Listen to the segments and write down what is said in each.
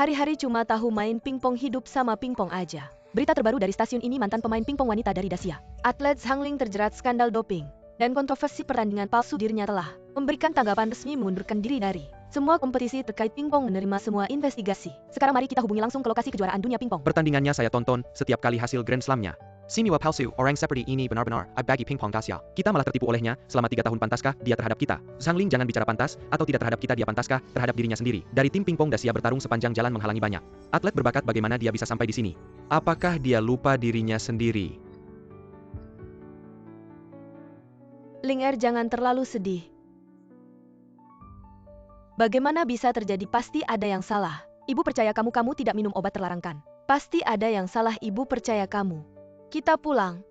Hari-hari cuma tahu main pingpong hidup sama pingpong aja. Berita terbaru dari stasiun ini, mantan pemain pingpong wanita dari Dacia, atlet Zhang Ling terjerat skandal doping dan kontroversi pertandingan palsu. Dirinya telah memberikan tanggapan resmi mengundurkan diri dari semua kompetisi terkait pingpong, menerima semua investigasi. Sekarang mari kita hubungi langsung ke lokasi kejuaraan dunia pingpong. Pertandingannya saya tonton setiap kali hasil Grand Slam-nya. Semua palsu, orang seperti ini benar-benar bagi pingpong Dacia. Kita malah tertipu olehnya selama 3 tahun. Pantaskah dia terhadap kita? Zhang Ling jangan bicara pantas atau tidak terhadap kita, dia pantaskah terhadap dirinya sendiri? Dari tim pingpong Dacia bertarung sepanjang jalan menghalangi banyak atlet berbakat, bagaimana dia bisa sampai di sini? Apakah dia lupa dirinya sendiri? Ling jangan terlalu sedih. Bagaimana bisa terjadi? Pasti ada yang salah. Ibu percaya kamu tidak minum obat terlarangkan. Pasti ada yang salah, ibu percaya kamu. Kita pulang.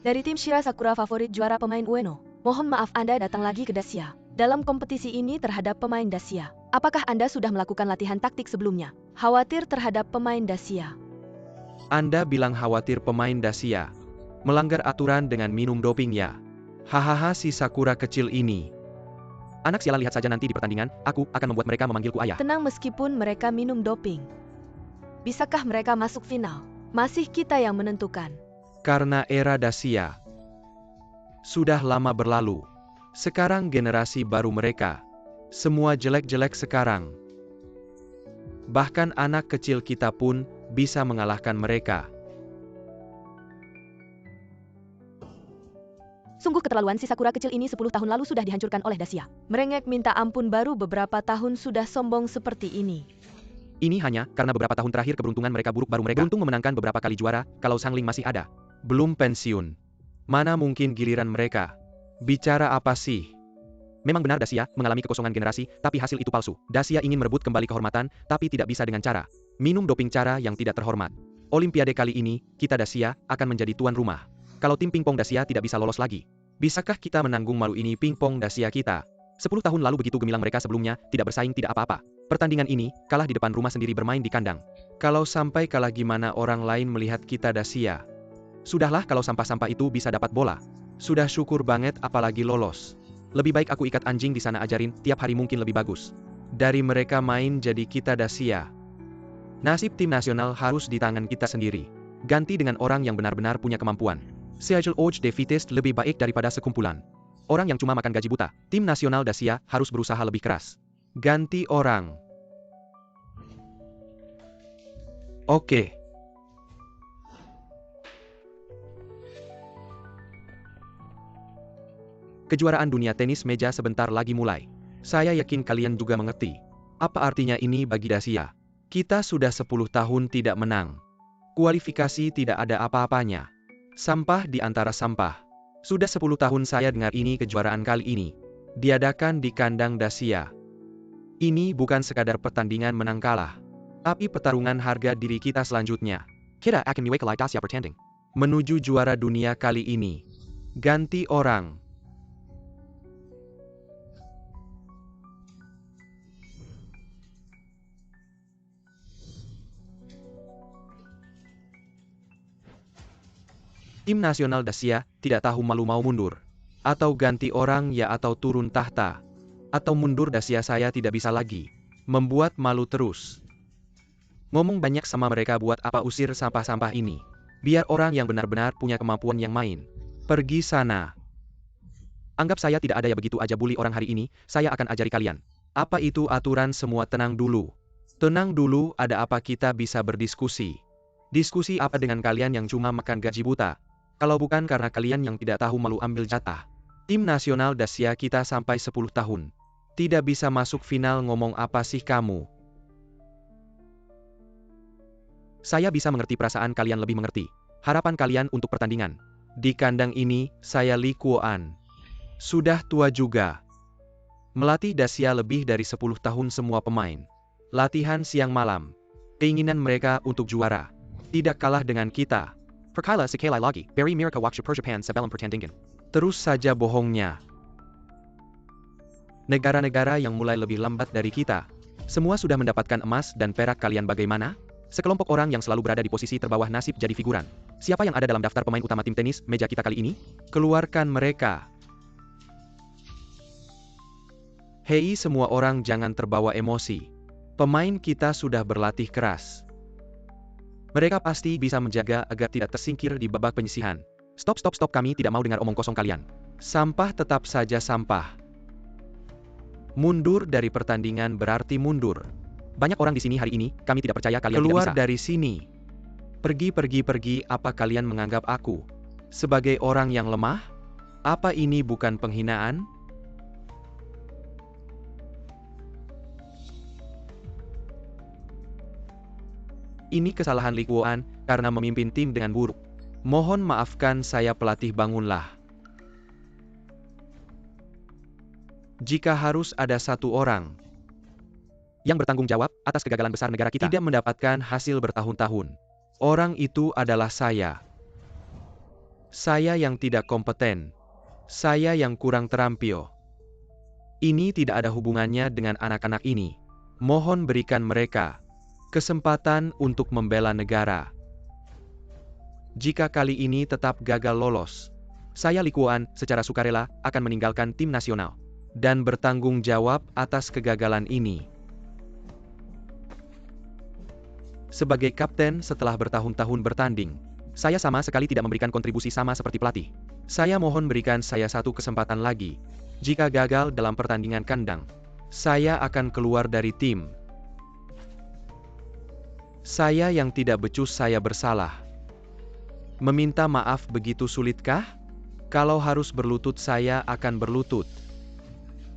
Dari tim Shira Sakura, favorit juara pemain Ueno. Mohon maaf, Anda datang lagi ke Dacia dalam kompetisi ini terhadap pemain Dacia. Apakah Anda sudah melakukan latihan taktik sebelumnya? Khawatir terhadap pemain Dacia. Anda bilang khawatir pemain Dacia melanggar aturan dengan minum doping ya? Hahaha, si Sakura kecil ini. Anak sialan, lihat saja nanti di pertandingan, aku akan membuat mereka memanggilku ayah. Tenang, meskipun mereka minum doping, bisakah mereka masuk final? Masih kita yang menentukan. Karena era Dacia sudah lama berlalu. Sekarang generasi baru mereka semua jelek-jelek sekarang. Bahkan anak kecil kita pun bisa mengalahkan mereka. Sungguh keterlaluan, si Sakura kecil ini 10 tahun lalu sudah dihancurkan oleh Dacia. Merengek minta ampun, baru beberapa tahun sudah sombong seperti ini. Ini hanya karena beberapa tahun terakhir keberuntungan mereka buruk, baru mereka beruntung memenangkan beberapa kali juara. Kalau Zhang Ling masih ada, belum pensiun, mana mungkin giliran mereka. Bicara apa sih? Memang benar Dacia mengalami kekosongan generasi, tapi hasil itu palsu. Dacia ingin merebut kembali kehormatan, tapi tidak bisa dengan cara minum doping, cara yang tidak terhormat. Olimpiade kali ini, kita Dacia akan menjadi tuan rumah. Kalau tim pingpong Dacia tidak bisa lolos lagi, bisakah kita menanggung malu ini? Pingpong Dacia kita 10 tahun lalu begitu gemilang, mereka sebelumnya tidak bersaing, tidak apa-apa. Pertandingan ini, kalah di depan rumah sendiri, bermain di kandang. Kalau sampai kalah, gimana orang lain melihat kita Dacia? Sudahlah, kalau sampah-sampah itu bisa dapat bola, sudah syukur banget, apalagi lolos. Lebih baik aku ikat anjing di sana, ajarin tiap hari, mungkin lebih bagus dari mereka main jadi kita Dacia. Nasib tim nasional harus di tangan kita sendiri. Ganti dengan orang yang benar-benar punya kemampuan. Seajal Oj de Vitesse lebih baik daripada sekumpulan orang yang cuma makan gaji buta. Tim nasional Dacia harus berusaha lebih keras. Ganti orang. Oke. Kejuaraan dunia tenis meja sebentar lagi mulai. Saya yakin kalian juga mengerti apa artinya ini bagi Dacia. Kita sudah 10 tahun tidak menang. Kualifikasi tidak ada apa-apanya. Sampah di antara sampah. Sudah 10 tahun saya dengar ini kejuaraan kali ini diadakan di kandang Dacia. Ini bukan sekadar pertandingan menang kalah, tapi pertarungan harga diri kita selanjutnya. Kita akan mewakili Dacia bertanding menuju juara dunia kali ini. Ganti orang. Tim nasional Dacia tidak tahu malu, mau mundur atau ganti orang ya, atau turun tahta atau mundur. Dacia saya tidak bisa lagi membuat malu terus. Ngomong banyak sama mereka buat apa? Usir sampah-sampah ini. Biar orang yang benar-benar punya kemampuan yang main. Pergi sana. Anggap saya tidak ada ya, begitu aja bully orang hari ini. Saya akan ajari kalian apa itu aturan. Semua tenang dulu. Tenang dulu, ada apa? Kita bisa berdiskusi. Diskusi apa dengan kalian yang cuma makan gaji buta? Kalau bukan karena kalian yang tidak tahu malu, ambil jatah. Tim nasional Dacia kita sampai 10 tahun tidak bisa masuk final. Ngomong apa sih kamu? Saya bisa mengerti perasaan kalian, lebih mengerti harapan kalian untuk pertandingan di kandang ini. Saya Li Kuo-an sudah tua juga, melatih Dacia lebih dari 10 tahun. Semua pemain latihan siang malam. Keinginan mereka untuk juara, tidak kalah dengan kita. Perkala sekali lagi, beri mereka waktu persiapan sebelum pertandingan. Terus saja bohongnya. Negara-negara yang mulai lebih lambat dari kita, semua sudah mendapatkan emas dan perak. Kalian bagaimana? Sekelompok orang yang selalu berada di posisi terbawah, nasib jadi figuran. Siapa yang ada dalam daftar pemain utama tim tenis meja kita kali ini? Keluarkan mereka. Hei, semua orang jangan terbawa emosi. Pemain kita sudah berlatih keras. Mereka pasti bisa menjaga agar tidak tersingkir di babak penyisihan. Stop, kami tidak mau dengar omong kosong kalian. Sampah tetap saja sampah. Mundur dari pertandingan berarti mundur. Banyak orang di sini hari ini, kami tidak percaya kalian Keluar tidak bisa. Dari sini. Pergi, apa kalian menganggap aku sebagai orang yang lemah? Apa ini bukan penghinaan? Ini kesalahan Lee Kwon karena memimpin tim dengan buruk. Mohon maafkan saya pelatih, bangunlah. Jika harus ada satu orang yang bertanggung jawab atas kegagalan besar negara kita tidak mendapatkan hasil bertahun-tahun, orang itu adalah saya. Saya yang tidak kompeten. Saya yang kurang terampil. Ini tidak ada hubungannya dengan anak-anak ini. Mohon berikan mereka kesempatan untuk membela negara. Jika kali ini tetap gagal lolos, saya Lee Kwon secara sukarela akan meninggalkan tim nasional dan bertanggung jawab atas kegagalan ini. Sebagai kapten setelah bertahun-tahun bertanding, saya sama sekali tidak memberikan kontribusi sama seperti pelatih. Saya mohon berikan saya satu kesempatan lagi. Jika gagal dalam pertandingan kandang, saya akan keluar dari tim. Saya yang tidak becus, saya bersalah. Meminta maaf begitu sulitkah? Kalau harus berlutut, saya akan berlutut.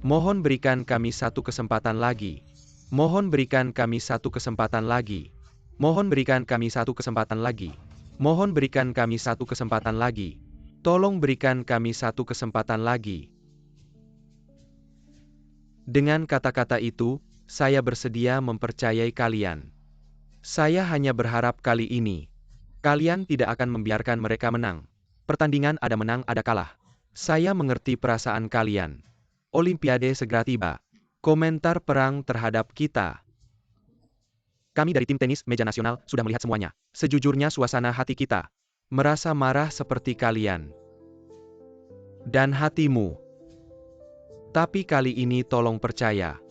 Mohon berikan kami satu kesempatan lagi. Mohon berikan kami satu kesempatan lagi. Mohon berikan kami satu kesempatan lagi. Mohon berikan kami satu kesempatan lagi. Tolong berikan kami satu kesempatan lagi. Dengan kata-kata itu, saya bersedia mempercayai kalian. Saya hanya berharap kali ini kalian tidak akan membiarkan mereka menang. Pertandingan ada menang, ada kalah. Saya mengerti perasaan kalian. Olimpiade segera tiba. Komentar perang terhadap kita. Kami dari tim tenis meja nasional sudah melihat semuanya. Sejujurnya suasana hati kita merasa marah seperti kalian. Dan hatimu. Tapi kali ini tolong percaya.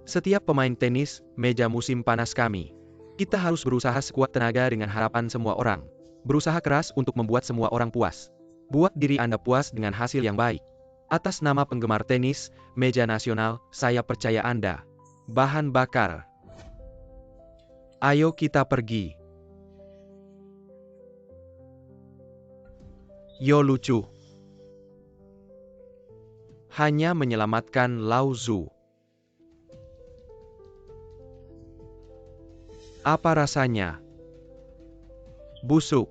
Setiap pemain tenis meja musim panas kami. Kita harus berusaha sekuat tenaga dengan harapan semua orang. Berusaha keras untuk membuat semua orang puas. Buat diri Anda puas dengan hasil yang baik. Atas nama penggemar tenis meja nasional, saya percaya Anda bahan bakar. Ayo kita pergi. Yo lucu. Hanya menyelamatkan Lao Zhu. Apa rasanya? Busuk.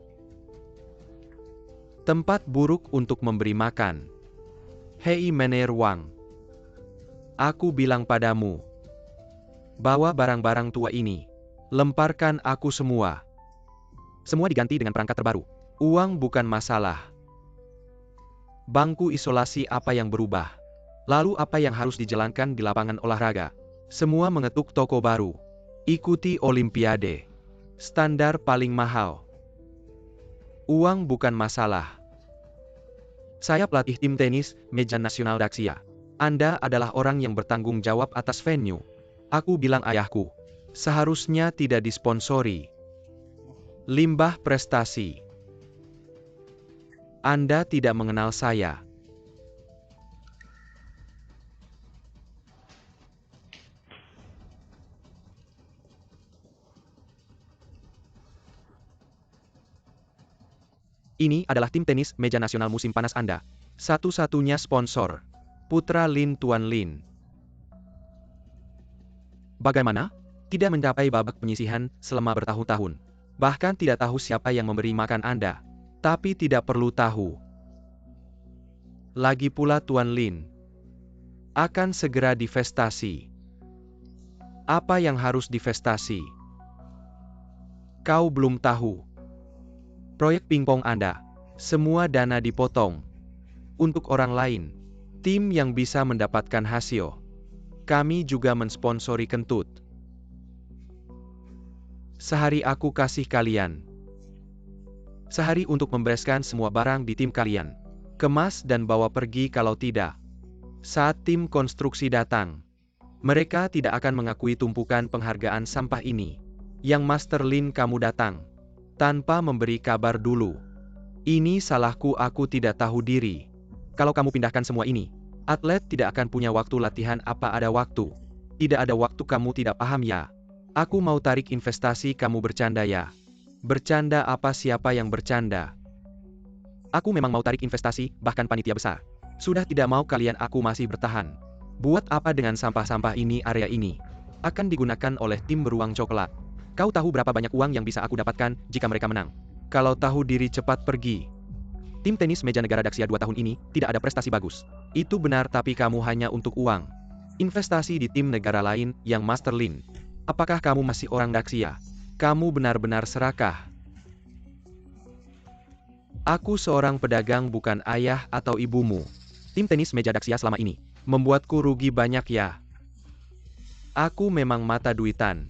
Tempat buruk untuk memberi makan. Hei Mener Wang. Aku bilang padamu. Bawa barang-barang tua ini. Lemparkan aku semua. Semua diganti dengan perangkat terbaru. Uang bukan masalah. Bangku isolasi apa yang berubah? Lalu apa yang harus dijalankan di lapangan olahraga? Semua mengetuk toko baru. Ikuti Olimpiade. Standar paling mahal. Uang bukan masalah. Saya pelatih tim tenis meja nasional Daxia. Anda adalah orang yang bertanggung jawab atas venue. Aku bilang ayahku. Seharusnya tidak disponsori. Limbah prestasi. Anda tidak mengenal saya. Ini adalah tim tenis meja nasional musim panas Anda. Satu-satunya sponsor. Putra Lin Tuan Lin. Bagaimana? Tidak mencapai babak penyisihan selama bertahun-tahun. Bahkan tidak tahu siapa yang memberi makan Anda. Tapi tidak perlu tahu. Lagi pula Tuan Lin akan segera divestasi. Apa yang harus divestasi? Kau belum tahu. Proyek pingpong Anda. Semua dana dipotong. Untuk orang lain. Tim yang bisa mendapatkan hasil. Kami juga mensponsori kentut. Sehari aku kasih kalian. Sehari untuk membereskan semua barang di tim kalian. Kemas dan bawa pergi kalau tidak. Saat tim konstruksi datang. Mereka tidak akan mengakui tumpukan penghargaan sampah ini. Yang Master Lin kamu datang tanpa memberi kabar dulu. Ini salahku, aku tidak tahu diri. Kalau kamu pindahkan semua ini, atlet tidak akan punya waktu latihan. Apa ada waktu? Tidak ada waktu, kamu tidak paham ya? Aku mau tarik investasi, kamu bercanda ya? Bercanda apa, siapa yang bercanda? Aku memang mau tarik investasi, bahkan panitia besar. Sudah tidak mau kalian, aku masih bertahan. Buat apa dengan sampah-sampah ini? Area ini akan digunakan oleh tim beruang coklat. Kau tahu berapa banyak uang yang bisa aku dapatkan jika mereka menang? Kalau tahu diri cepat pergi. Tim tenis meja negara Daxia 2 tahun ini tidak ada prestasi bagus. Itu benar, tapi kamu hanya untuk uang. Investasi di tim negara lain yang Master Lin. Apakah kamu masih orang Daxia? Kamu benar-benar serakah. Aku seorang pedagang, bukan ayah atau ibumu. Tim tenis meja Daxia selama ini membuatku rugi banyak ya. Aku memang mata duitan.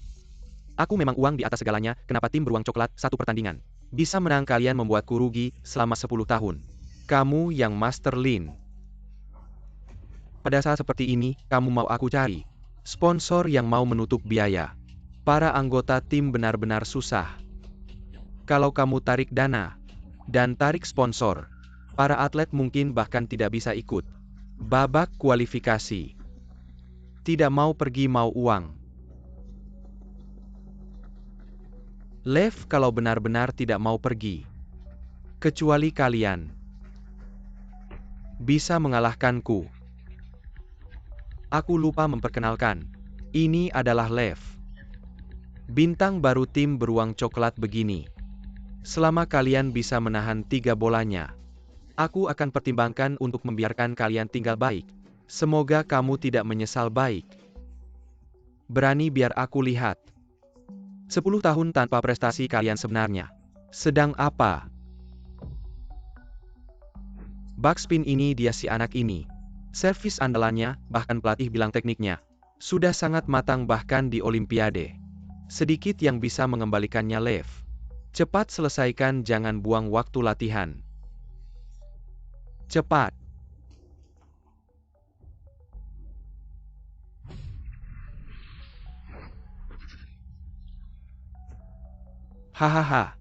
Aku memang uang di atas segalanya. Kenapa tim beruang coklat satu pertandingan bisa menang, kalian membuatku rugi selama 10 tahun. Kamu yang Master Lin. Pada saat seperti ini, kamu mau aku cari sponsor yang mau menutup biaya. Para anggota tim benar-benar susah. Kalau kamu tarik dana dan tarik sponsor, para atlet mungkin bahkan tidak bisa ikut babak kualifikasi. Tidak mau pergi, mau uang. Lev, kalau benar-benar tidak mau pergi, kecuali kalian bisa mengalahkanku. Aku lupa memperkenalkan. Ini adalah Lev, bintang baru tim beruang coklat begini. Selama kalian bisa menahan 3 bolanya, aku akan pertimbangkan untuk membiarkan kalian tinggal baik. Semoga kamu tidak menyesal. Baik. Berani, biar aku lihat. 10 tahun tanpa prestasi, kalian sebenarnya sedang apa? Backspin ini, dia si anak ini. Servis andalannya, bahkan pelatih bilang tekniknya sudah sangat matang bahkan di Olimpiade. Sedikit yang bisa mengembalikannya. Lev, cepat selesaikan, jangan buang waktu latihan. Cepat. Hahaha.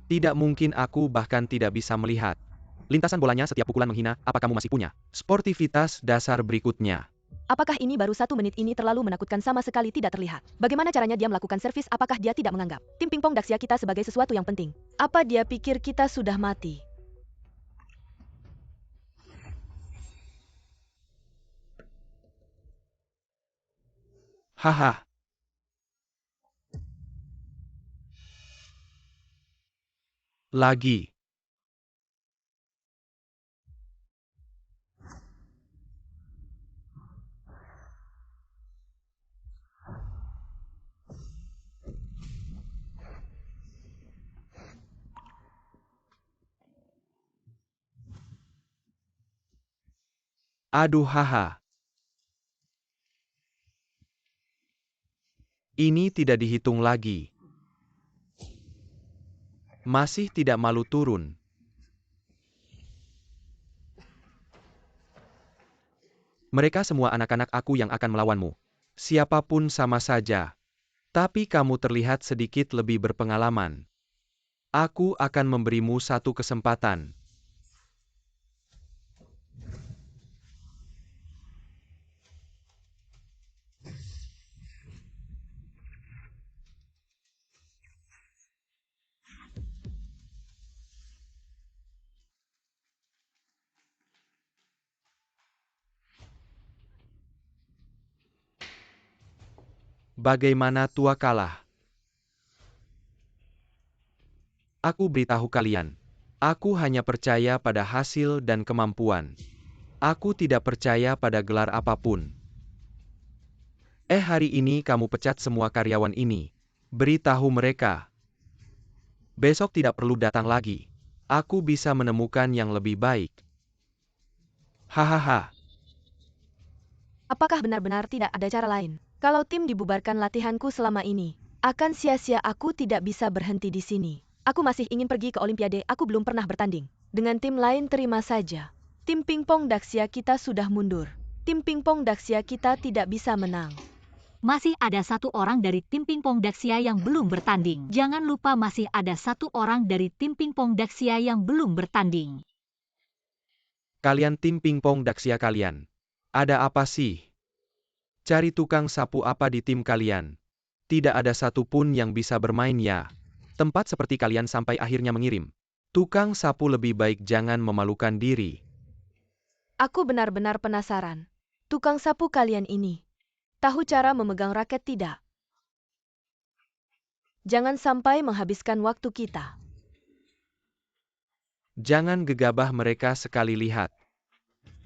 Tidak mungkin, aku bahkan tidak bisa melihat lintasan bolanya. Setiap pukulan menghina. Apa kamu masih punya sportivitas dasar berikutnya? Apakah ini baru 1 menit ini terlalu menakutkan, sama sekali tidak terlihat. Bagaimana caranya dia melakukan servis? Apakah dia tidak menganggap tim pingpong Daxia kita sebagai sesuatu yang penting? Apa dia pikir kita sudah mati? Haha. Lagi. Aduh, haha. Ini tidak dihitung lagi. Masih tidak malu turun. Mereka semua anak-anak aku yang akan melawanmu. Siapapun sama saja. Tapi kamu terlihat sedikit lebih berpengalaman. Aku akan memberimu satu kesempatan. Bagaimana tua kalah? Aku beritahu kalian. Aku hanya percaya pada hasil dan kemampuan. Aku tidak percaya pada gelar apapun. Hari ini kamu pecat semua karyawan ini. Beritahu mereka. Besok tidak perlu datang lagi. Aku bisa menemukan yang lebih baik. Hahaha. Apakah benar-benar tidak ada cara lain? Kalau tim dibubarkan latihanku selama ini, akan sia-sia. Aku tidak bisa berhenti di sini. Aku masih ingin pergi ke Olimpiade, aku belum pernah bertanding. Dengan tim lain terima saja. Tim pingpong Daxia kita sudah mundur. Tim pingpong Daxia kita tidak bisa menang. Masih ada satu orang dari tim pingpong Daxia yang belum bertanding. Jangan lupa masih ada satu orang dari tim pingpong Daxia yang belum bertanding. Kalian tim pingpong Daxia kalian. Ada apa sih? Cari tukang sapu apa di tim kalian? Tidak ada satupun yang bisa bermain ya. Tempat seperti kalian sampai akhirnya mengirim. Tukang sapu lebih baik jangan memalukan diri. Aku benar-benar penasaran. Tukang sapu kalian ini tahu cara memegang raket tidak? Jangan sampai menghabiskan waktu kita. Jangan gegabah mereka sekali lihat.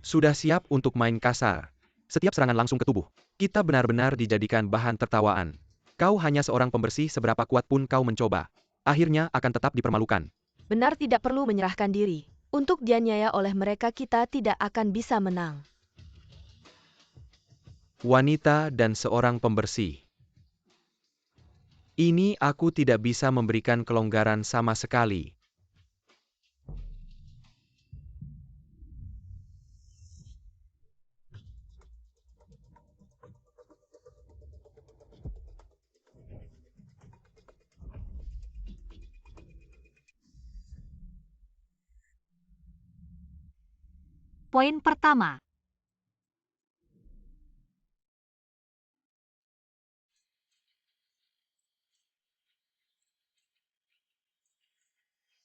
Sudah siap untuk main kasar. Setiap serangan langsung ke tubuh. Kita benar-benar dijadikan bahan tertawaan. Kau hanya seorang pembersih, seberapa kuat pun kau mencoba. Akhirnya akan tetap dipermalukan. Benar tidak perlu menyerahkan diri. Untuk dianiaya oleh mereka kita tidak akan bisa menang. Wanita dan seorang pembersih. Ini aku tidak bisa memberikan kelonggaran sama sekali. Poin pertama.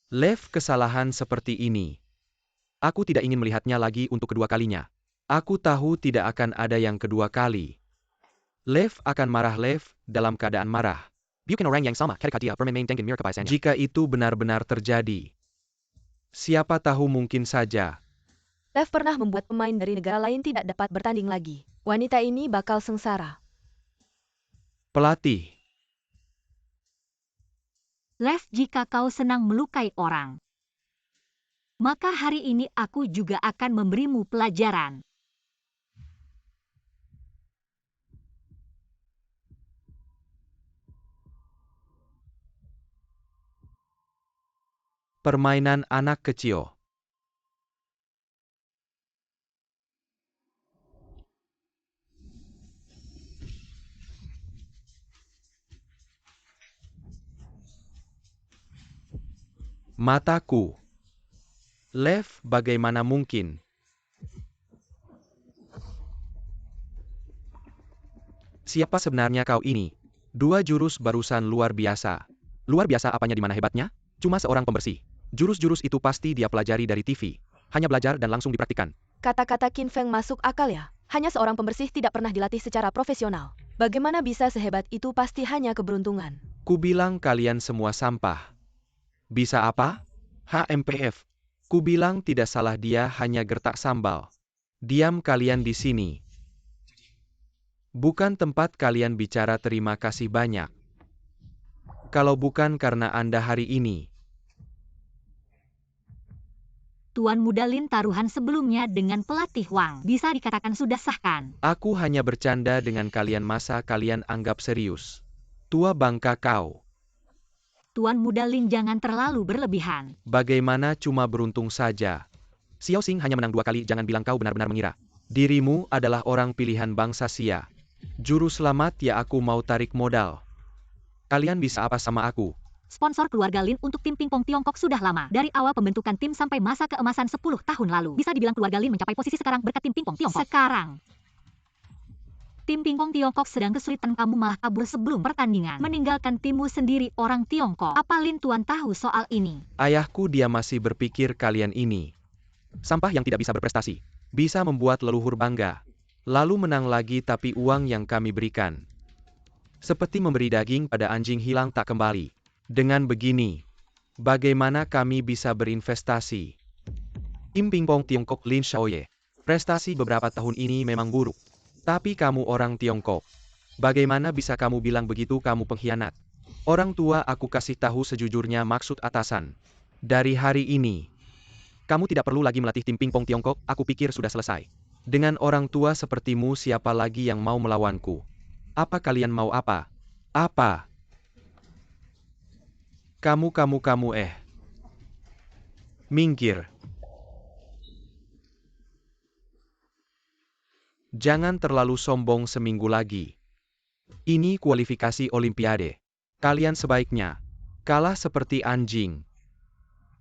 Lev, kesalahan seperti ini. Aku tidak ingin melihatnya lagi untuk kedua kalinya. Aku tahu tidak akan ada yang kedua kali. Lev akan marah. Lev, dalam keadaan marah. Jika itu benar-benar terjadi. Siapa tahu mungkin saja. Lev pernah membuat pemain dari negara lain tidak dapat bertanding lagi. Wanita ini bakal sengsara. Pelatih. Lev, jika kau senang melukai orang, maka hari ini aku juga akan memberimu pelajaran. Permainan anak kecil. Mataku. Lev, bagaimana mungkin? Siapa sebenarnya kau ini? Dua jurus barusan luar biasa. Luar biasa apanya, di mana hebatnya? Cuma seorang pembersih. Jurus-jurus itu pasti dia pelajari dari TV. Hanya belajar dan langsung dipraktikkan. Kata-kata Qin Feng masuk akal ya. Hanya seorang pembersih tidak pernah dilatih secara profesional. Bagaimana bisa sehebat itu? Pasti hanya keberuntungan. Kubilang kalian semua sampah. Bisa apa? HMPF. Kubilang tidak salah, dia hanya gertak sambal. Diam kalian di sini. Bukan tempat kalian bicara. Terima kasih banyak. Kalau bukan karena Anda hari ini. Tuan Muda Lin, taruhan sebelumnya dengan pelatih Wang bisa dikatakan sudah sahkan. Aku hanya bercanda dengan kalian, masa kalian anggap serius? Tua bangka kau. Tuan Muda Lin, jangan terlalu berlebihan. Bagaimana cuma beruntung saja? Xiao Xing hanya menang 2 kali, jangan bilang kau benar-benar mengira. Dirimu adalah orang pilihan bangsa Xia. Juru selamat ya, aku mau tarik modal. Kalian bisa apa sama aku? Sponsor keluarga Lin untuk tim pingpong Tiongkok sudah lama. Dari awal pembentukan tim sampai masa keemasan 10 tahun lalu. Bisa dibilang keluarga Lin mencapai posisi sekarang berkat tim pingpong Tiongkok. Sekarang, tim pingpong Tiongkok sedang kesulitan, kamu malah kabur sebelum pertandingan. Meninggalkan timmu sendiri, orang Tiongkok. Apa Lin Tuan tahu soal ini? Ayahku, dia masih berpikir kalian ini sampah yang tidak bisa berprestasi. Bisa membuat leluhur bangga. Lalu menang lagi, tapi uang yang kami berikan seperti memberi daging pada anjing hilang tak kembali. Dengan begini, bagaimana kami bisa berinvestasi? Tim pingpong Tiongkok Lin Xiaoye. Prestasi beberapa tahun ini memang buruk. Tapi kamu orang Tiongkok. Bagaimana bisa kamu bilang begitu? Kamu pengkhianat. Orang tua, aku kasih tahu sejujurnya, maksud atasan. Dari hari ini, kamu tidak perlu lagi melatih tim pingpong Tiongkok, aku pikir sudah selesai. Dengan orang tua sepertimu, siapa lagi yang mau melawanku? Apa kalian mau apa? Apa? Kamu. Minggir. Jangan terlalu sombong seminggu lagi. Ini kualifikasi Olimpiade. Kalian sebaiknya kalah seperti anjing.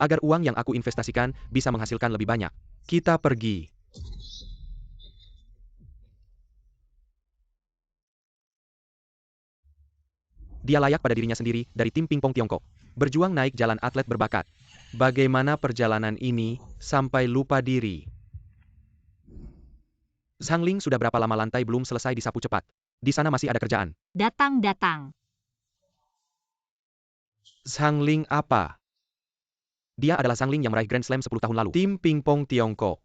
Agar uang yang aku investasikan bisa menghasilkan lebih banyak. Kita pergi. Dia layak pada dirinya sendiri dari tim pingpong Tiongkok. Berjuang naik jalan atlet berbakat. Bagaimana perjalanan ini sampai lupa diri? Zhang Ling sudah berapa lama lantai belum selesai disapu cepat. Di sana masih ada kerjaan. Datang. Zhang Ling apa? Dia adalah Zhang Ling yang meraih Grand Slam 10 tahun lalu. Tim pingpong Tiongkok.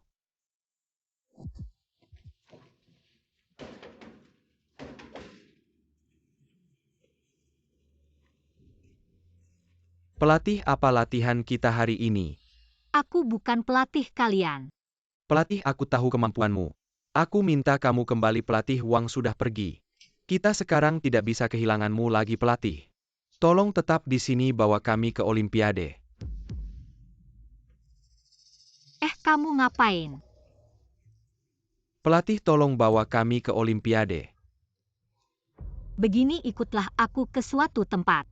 Pelatih, apa latihan kita hari ini? Aku bukan pelatih kalian. Pelatih, aku tahu kemampuanmu. Aku minta kamu kembali, pelatih. Wang sudah pergi. Kita sekarang tidak bisa kehilanganmu lagi, pelatih. Tolong tetap di sini, bawa kami ke Olimpiade. Kamu ngapain? Pelatih, tolong bawa kami ke Olimpiade. Begini, ikutlah aku ke suatu tempat.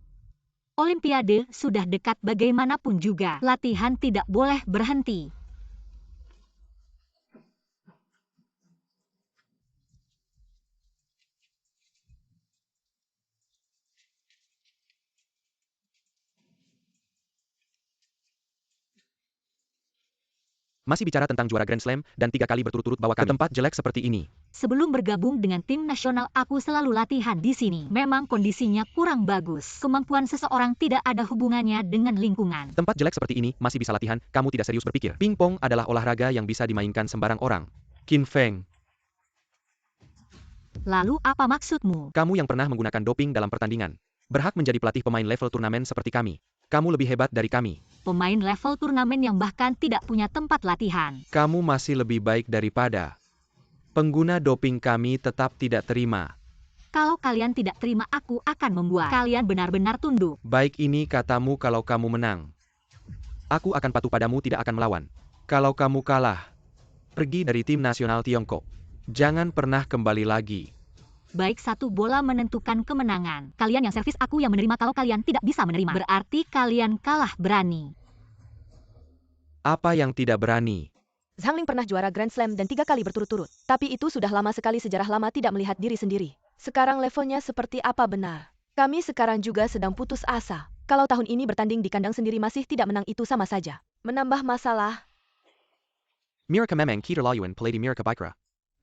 Olimpiade sudah dekat, bagaimanapun juga latihan tidak boleh berhenti. Masih bicara tentang juara Grand Slam dan 3 kali berturut-turut bawa kami ke tempat jelek seperti ini. Sebelum bergabung dengan tim nasional, aku selalu latihan di sini. Memang kondisinya kurang bagus. Kemampuan seseorang tidak ada hubungannya dengan lingkungan. Tempat jelek seperti ini masih bisa latihan, kamu tidak serius berpikir. Pingpong adalah olahraga yang bisa dimainkan sembarang orang. Qin Feng, Lalu apa maksudmu? kamu yang pernah menggunakan doping dalam pertandingan, berhak menjadi pelatih pemain level turnamen seperti kami. Kamu lebih hebat dari kami. Pemain level turnamen yang bahkan tidak punya tempat latihan. Kamu masih lebih baik daripada pengguna doping. Kami tetap tidak terima. Kalau kalian tidak terima, aku akan membuat kalian benar-benar tunduk. Baik, ini katamu. Kalau kamu menang, aku akan patuh padamu, tidak akan melawan. Kalau kamu kalah, pergi dari tim nasional Tiongkok. Jangan pernah kembali lagi. Baik, satu bola menentukan kemenangan. Kalian yang servis, aku yang menerima. Kalau kalian tidak bisa menerima, berarti kalian kalah berani. Apa yang tidak berani? Zhang Ling pernah juara Grand Slam dan 3 kali berturut-turut. Tapi itu sudah lama sekali, sejarah lama tidak melihat diri sendiri. Sekarang levelnya seperti apa benar? Kami sekarang juga sedang putus asa. Kalau tahun ini bertanding di kandang sendiri masih tidak menang, itu sama saja menambah masalah. Mereka memang keterlaluan, pelatih mereka Baikra.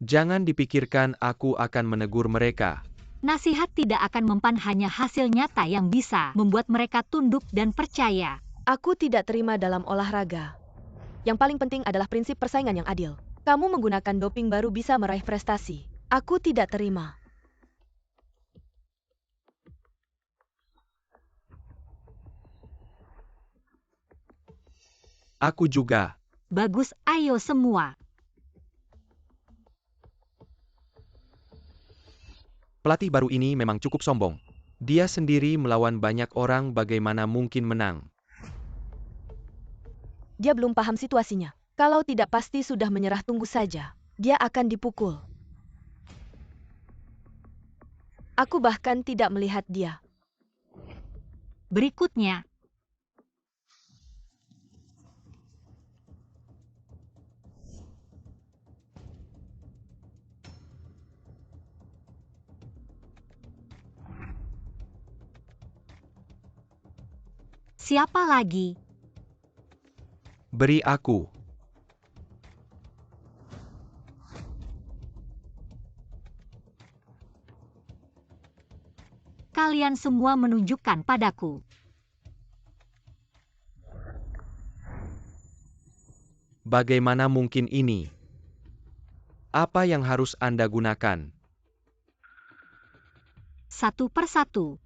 Jangan dipikirkan, aku akan menegur mereka. Nasihat tidak akan mempan, hanya hasil nyata yang bisa membuat mereka tunduk dan percaya. Aku tidak terima dalam olahraga. Yang paling penting adalah prinsip persaingan yang adil. Kamu menggunakan doping baru bisa meraih prestasi. Aku tidak terima. Aku juga. Bagus, ayo semua. Pelatih baru ini memang cukup sombong. Dia sendiri melawan banyak orang, bagaimana mungkin menang? Dia belum paham situasinya. Kalau tidak pasti sudah menyerah, tunggu saja. Dia akan dipukul. Aku bahkan tidak melihat dia. Berikutnya, siapa lagi? Beri aku. Kalian semua menunjukkan padaku. Bagaimana mungkin ini? Apa yang harus Anda gunakan? Satu persatu.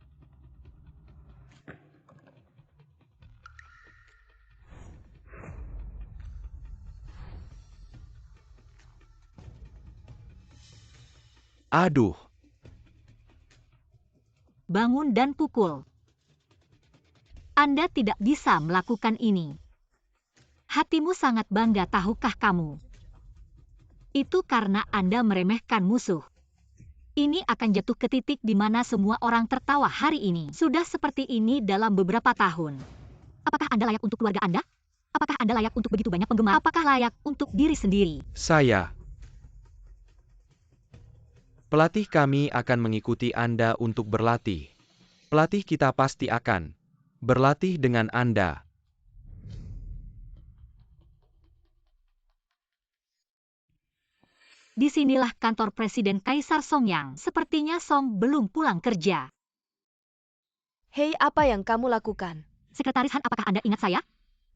Aduh. bangun dan pukul. Anda tidak bisa melakukan ini. Hatimu sangat bangga, tahukah kamu? Itu karena Anda meremehkan musuh. Ini akan jatuh ke titik di mana semua orang tertawa hari ini. Sudah seperti ini dalam beberapa tahun. Apakah Anda layak untuk keluarga Anda? Apakah Anda layak untuk begitu banyak penggemar? Apakah layak untuk diri sendiri? Saya. Pelatih kami akan mengikuti Anda untuk berlatih. Pelatih kita pasti akan berlatih dengan Anda. Disinilah kantor Presiden Kaisar Songyang. Sepertinya Song belum pulang kerja. Hei, apa yang kamu lakukan? Sekretaris Han, apakah Anda ingat saya?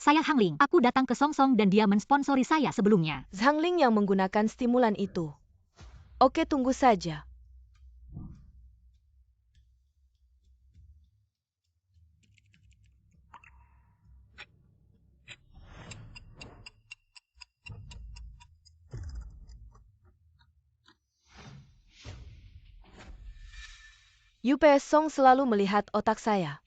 Saya Hang Ling. Aku datang ke Song Song dan dia mensponsori saya sebelumnya. Zhang Ling yang menggunakan stimulan itu. Oke, tunggu saja. UPS Song selalu melihat otak saya.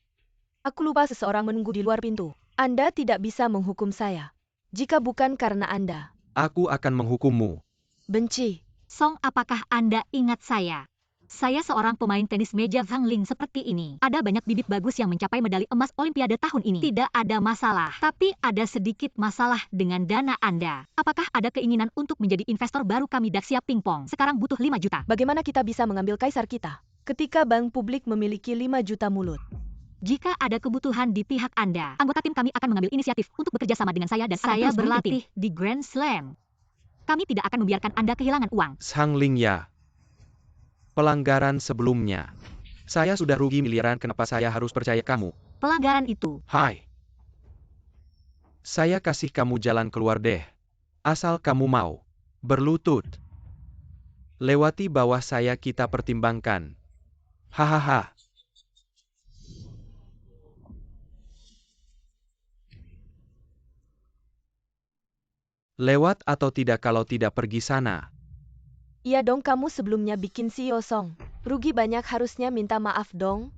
Aku lupa seseorang menunggu di luar pintu. Anda tidak bisa menghukum saya. Jika bukan karena Anda. Aku akan menghukummu. Benci. Song, apakah Anda ingat saya? Saya seorang pemain tenis meja Hang Ling seperti ini. Ada banyak bibit bagus yang mencapai medali emas Olimpiade tahun ini. Tidak ada masalah. Tapi ada sedikit masalah dengan dana Anda. Apakah ada keinginan untuk menjadi investor baru kami Daxia Pingpong? Sekarang butuh 5 juta. Bagaimana kita bisa mengambil kaisar kita? Ketika bank publik memiliki 5 juta mulut. Jika ada kebutuhan di pihak Anda, anggota tim kami akan mengambil inisiatif untuk bekerja sama dengan saya dan saya berlatih di Grand Slam. Kami tidak akan membiarkan Anda kehilangan uang. Zhang Ling ya. Pelanggaran sebelumnya. Saya sudah rugi miliaran, kenapa saya harus percaya kamu? Pelanggaran itu. Hai. Saya kasih kamu jalan keluar deh. Asal kamu mau. Berlutut. Lewati bawah saya, kita pertimbangkan. Hahaha. Lewat atau tidak, kalau tidak pergi sana. Iya dong, kamu sebelumnya bikin CEO Song. Rugi banyak, harusnya minta maaf dong.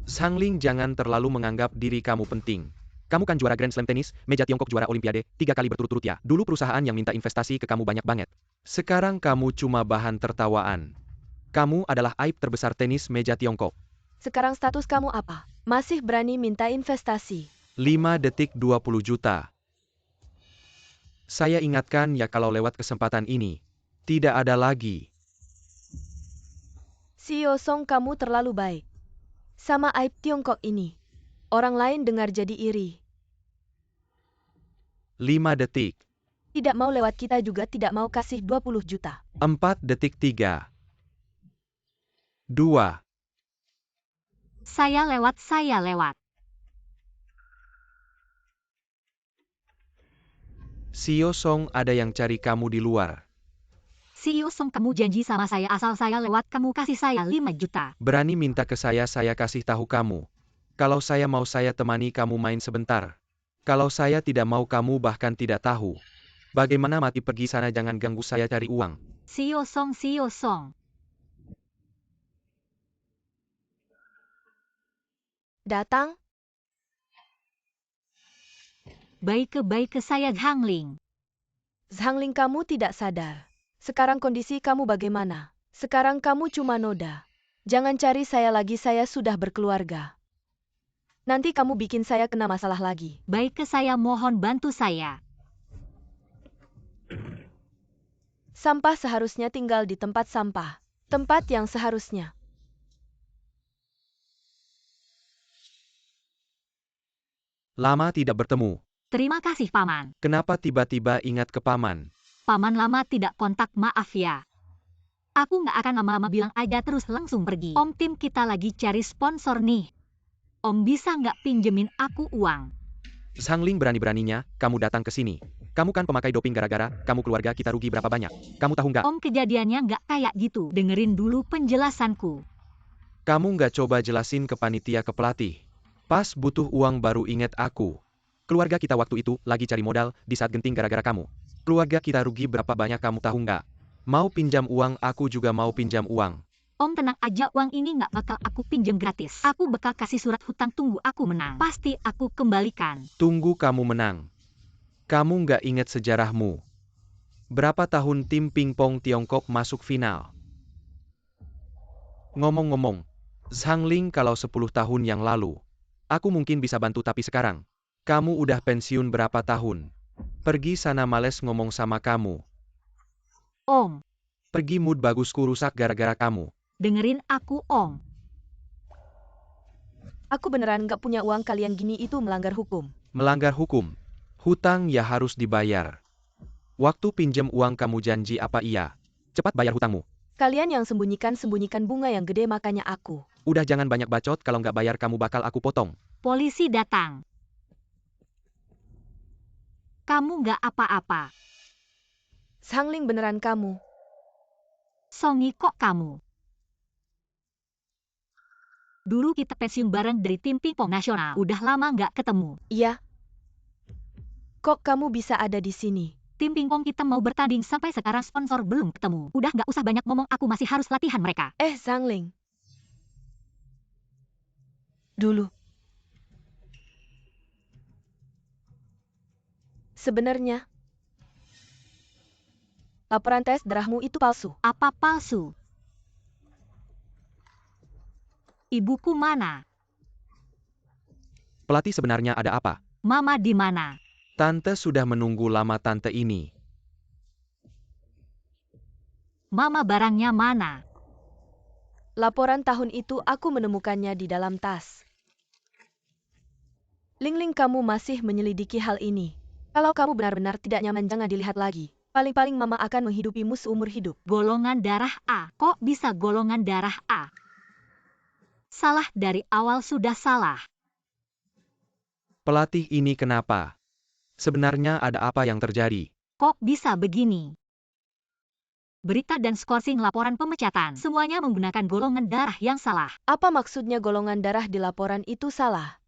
Zhang Ling, jangan terlalu menganggap diri kamu penting. Kamu kan juara Grand Slam tenis, meja Tiongkok juara Olimpiade, 3 kali berturut-turut ya. Dulu perusahaan yang minta investasi ke kamu banyak banget. Sekarang kamu cuma bahan tertawaan. Kamu adalah aib terbesar tenis meja Tiongkok. Sekarang status kamu apa? Masih berani minta investasi? 5 detik 20 juta. Saya ingatkan ya, kalau lewat kesempatan ini, tidak ada lagi. CEO Song, kamu terlalu baik. Sama aib Tiongkok ini. Orang lain dengar jadi iri. 5 detik. Tidak mau lewat, kita juga tidak mau kasih 20 juta. 4 detik 3. 2. Saya lewat, saya lewat. CEO Song, ada yang cari kamu di luar. CEO Song, kamu janji sama saya asal saya lewat kamu kasih saya 5 juta. Berani minta ke saya kasih tahu kamu. Kalau saya mau, saya temani kamu main sebentar. Kalau saya tidak mau, kamu bahkan tidak tahu. Bagaimana, mati pergi sana, jangan ganggu saya cari uang. CEO Song, CEO Song. Datang? Baik ke saya Hang Ling. Zhang Ling, kamu tidak sadar. Sekarang kondisi kamu bagaimana? Sekarang kamu cuma noda. Jangan cari saya lagi, saya sudah berkeluarga. Nanti kamu bikin saya kena masalah lagi. Baik ke saya, mohon bantu saya. Sampah seharusnya tinggal di tempat sampah. Tempat yang seharusnya. Lama tidak bertemu. Terima kasih, Paman. Kenapa tiba-tiba ingat ke Paman? Paman lama tidak kontak, maaf ya. Aku nggak akan lama-lama bilang aja terus langsung pergi. Om, tim kita lagi cari sponsor nih. Om bisa nggak pinjemin aku uang? Zhang Ling, berani-beraninya kamu datang ke sini. Kamu kan pemakai doping, gara-gara kamu keluarga kita rugi berapa banyak. Kamu tahu nggak? Om, kejadiannya nggak kayak gitu. Dengerin dulu penjelasanku. Kamu nggak coba jelasin ke panitia, ke pelatih. Pas butuh uang baru inget aku. Keluarga kita waktu itu lagi cari modal di saat genting gara-gara kamu. Keluarga kita rugi berapa banyak, kamu tahu nggak? Mau pinjam uang, aku juga mau pinjam uang. Om tenang aja, uang ini nggak bakal aku pinjam gratis. Aku bakal kasih surat hutang tunggu aku menang. Pasti aku kembalikan. Tunggu kamu menang. Kamu nggak ingat sejarahmu. Berapa tahun tim pingpong Tiongkok masuk final? Ngomong-ngomong, Zhang Ling kalau 10 tahun yang lalu, aku mungkin bisa bantu tapi sekarang, kamu udah pensiun berapa tahun? Pergi sana males ngomong sama kamu. Om, Pergi mood bagusku rusak gara-gara kamu. dengerin aku Om. Aku beneran nggak punya uang, kalian gini itu melanggar hukum. Melanggar hukum. Hutang ya harus dibayar. Waktu pinjam uang kamu janji apa iya? Cepat bayar hutangmu. Kalian yang sembunyikan bunga yang gede, makanya aku. Udah jangan banyak bacot, kalau nggak bayar kamu bakal aku potong. Polisi datang. Kamu nggak apa-apa. Zhang Ling beneran kamu. Songi kok kamu. Dulu kita pensiun bareng dari tim pingpong nasional. Udah lama nggak ketemu. Iya. Kok kamu bisa ada di sini? Tim pingpong kita mau bertanding sampai sekarang sponsor belum ketemu. Udah nggak usah banyak ngomong, aku masih harus latihan mereka. Zhang Ling. Dulu. Sebenarnya, laporan tes darahmu itu palsu. Apa palsu? Ibuku mana? Pelatih sebenarnya ada apa? Mama di mana? Tante sudah menunggu lama tante ini. Mama barangnya mana? Laporan tahun itu aku menemukannya di dalam tas. Ling, kamu masih menyelidiki hal ini. Kalau kamu benar-benar tidak nyaman, jangan dilihat lagi. Paling-paling mama akan menghidupimu seumur hidup. Golongan darah A. Kok bisa golongan darah A? Salah dari awal sudah salah. Pelatih ini kenapa? Sebenarnya ada apa yang terjadi? Kok bisa begini? Berita dan skorsing laporan pemecatan. Semuanya menggunakan golongan darah yang salah. Apa maksudnya golongan darah di laporan itu salah?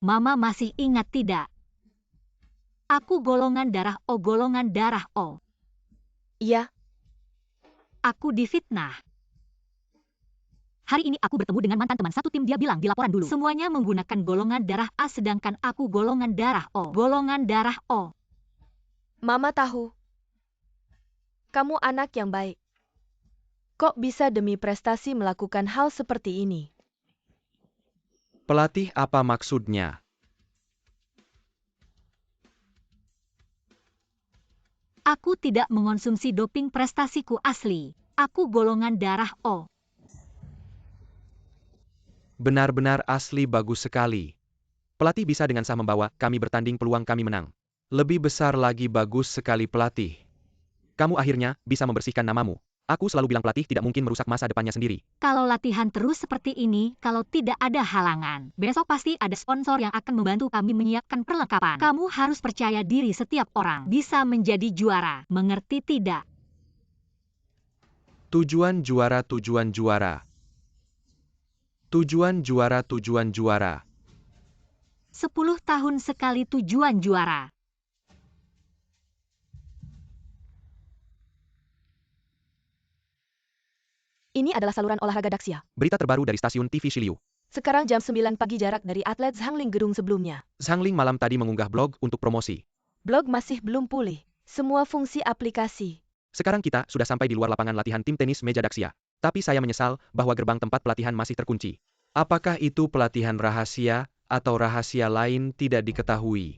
Mama masih ingat tidak? Aku golongan darah O, golongan darah O. Iya. Aku difitnah. Hari ini aku bertemu dengan mantan teman satu tim, dia bilang di laporan dulu. Semuanya menggunakan golongan darah A sedangkan aku golongan darah O. Golongan darah O. Mama tahu. Kamu anak yang baik. Kok bisa demi prestasi melakukan hal seperti ini? Pelatih apa maksudnya? Aku tidak mengonsumsi doping, prestasiku asli. Aku golongan darah O. Benar-benar asli, bagus sekali. Pelatih bisa dengan sah membawa kami bertanding, peluang kami menang lebih besar lagi, bagus sekali pelatih. Kamu akhirnya bisa membersihkan namamu. Aku selalu bilang pelatih tidak mungkin merusak masa depannya sendiri. Kalau latihan terus seperti ini, kalau tidak ada halangan, besok pasti ada sponsor yang akan membantu kami menyiapkan perlengkapan. Kamu harus percaya diri, setiap orang bisa menjadi juara. Mengerti tidak? Tujuan juara, tujuan juara. Tujuan juara, tujuan juara. 10 tahun sekali tujuan juara. Ini adalah saluran olahraga Daxia. Berita terbaru dari stasiun TV Shiliu. Sekarang jam 9 pagi, jarak dari atlet Zhang Ling gedung sebelumnya. Zhang Ling malam tadi mengunggah blog untuk promosi. Blog masih belum pulih. Semua fungsi aplikasi. Sekarang kita sudah sampai di luar lapangan latihan tim tenis meja Daxia. Tapi saya menyesal bahwa gerbang tempat pelatihan masih terkunci. Apakah itu pelatihan rahasia atau rahasia lain tidak diketahui?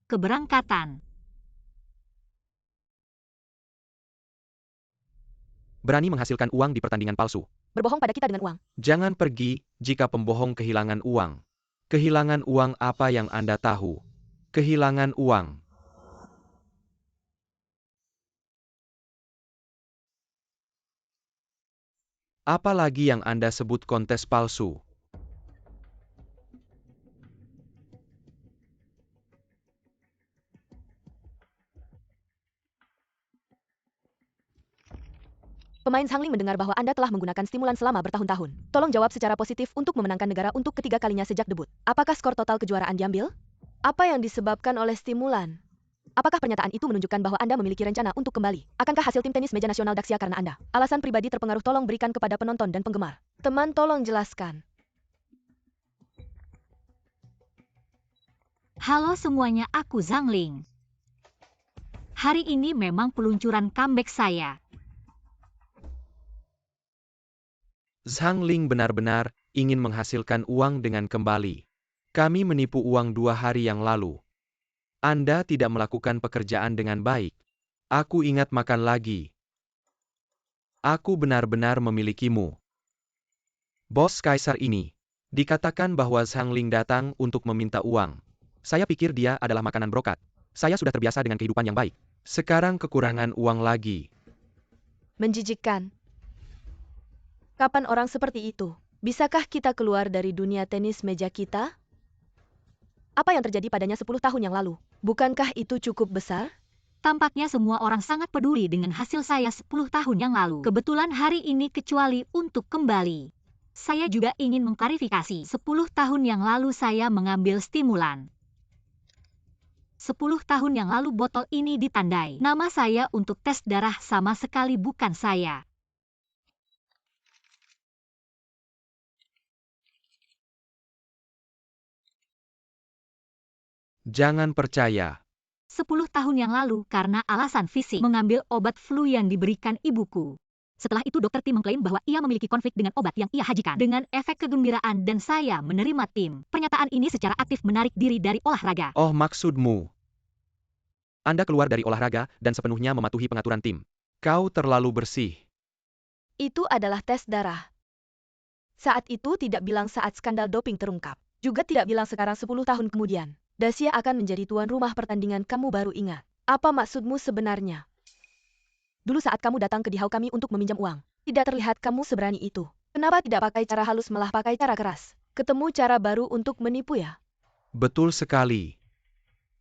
Keberangkatan. Berani menghasilkan uang di pertandingan palsu. Berbohong pada kita dengan uang. Jangan pergi jika pembohong kehilangan uang. Kehilangan uang, apa yang Anda tahu? Kehilangan uang. Apa lagi yang Anda sebut kontes palsu? Pemain Zhang Ling mendengar bahwa Anda telah menggunakan stimulan selama bertahun-tahun. Tolong jawab secara positif untuk memenangkan negara untuk ketiga kalinya sejak debut. Apakah skor total kejuaraan diambil? Apa yang disebabkan oleh stimulan? Apakah pernyataan itu menunjukkan bahwa Anda memiliki rencana untuk kembali? Akankah hasil tim tenis meja nasional Daxia karena Anda? Alasan pribadi terpengaruh tolong berikan kepada penonton dan penggemar. Teman tolong jelaskan. Halo semuanya, aku Zhang Ling. Hari ini memang peluncuran comeback saya. Zhang Ling benar-benar ingin menghasilkan uang dengan kembali. Kami menipu uang 2 hari yang lalu. Anda tidak melakukan pekerjaan dengan baik. Aku ingat makan lagi. Aku benar-benar memilikimu. Bos Kaisar ini. Dikatakan bahwa Zhang Ling datang untuk meminta uang. Saya pikir dia adalah makanan brokat. Saya sudah terbiasa dengan kehidupan yang baik. Sekarang kekurangan uang lagi. Menjijikkan. Kapan orang seperti itu? Bisakah kita keluar dari dunia tenis meja kita? Apa yang terjadi padanya 10 tahun yang lalu? Bukankah itu cukup besar? Tampaknya semua orang sangat peduli dengan hasil saya 10 tahun yang lalu. Kebetulan hari ini kecuali untuk kembali. Saya juga ingin mengklarifikasi, 10 tahun yang lalu saya mengambil stimulan. 10 tahun yang lalu botol ini ditandai nama saya untuk tes darah, sama sekali bukan saya. Jangan percaya. 10 tahun yang lalu karena alasan fisik mengambil obat flu yang diberikan ibuku. Setelah itu dokter Tim mengklaim bahwa ia memiliki konflik dengan obat yang ia hajikan dengan efek kegembiraan dan saya menerima Tim. Pernyataan ini secara aktif menarik diri dari olahraga. Oh, maksudmu. Anda keluar dari olahraga dan sepenuhnya mematuhi pengaturan tim. Kau terlalu bersih. Itu adalah tes darah. Saat itu tidak bilang saat skandal doping terungkap. Juga tidak bilang sekarang 10 tahun kemudian. Dacia akan menjadi tuan rumah pertandingan, kamu baru ingat. Apa maksudmu sebenarnya? Dulu saat kamu datang ke dihau kami untuk meminjam uang, tidak terlihat kamu seberani itu. Kenapa tidak pakai cara halus malah pakai cara keras? Ketemu cara baru untuk menipu ya? Betul sekali.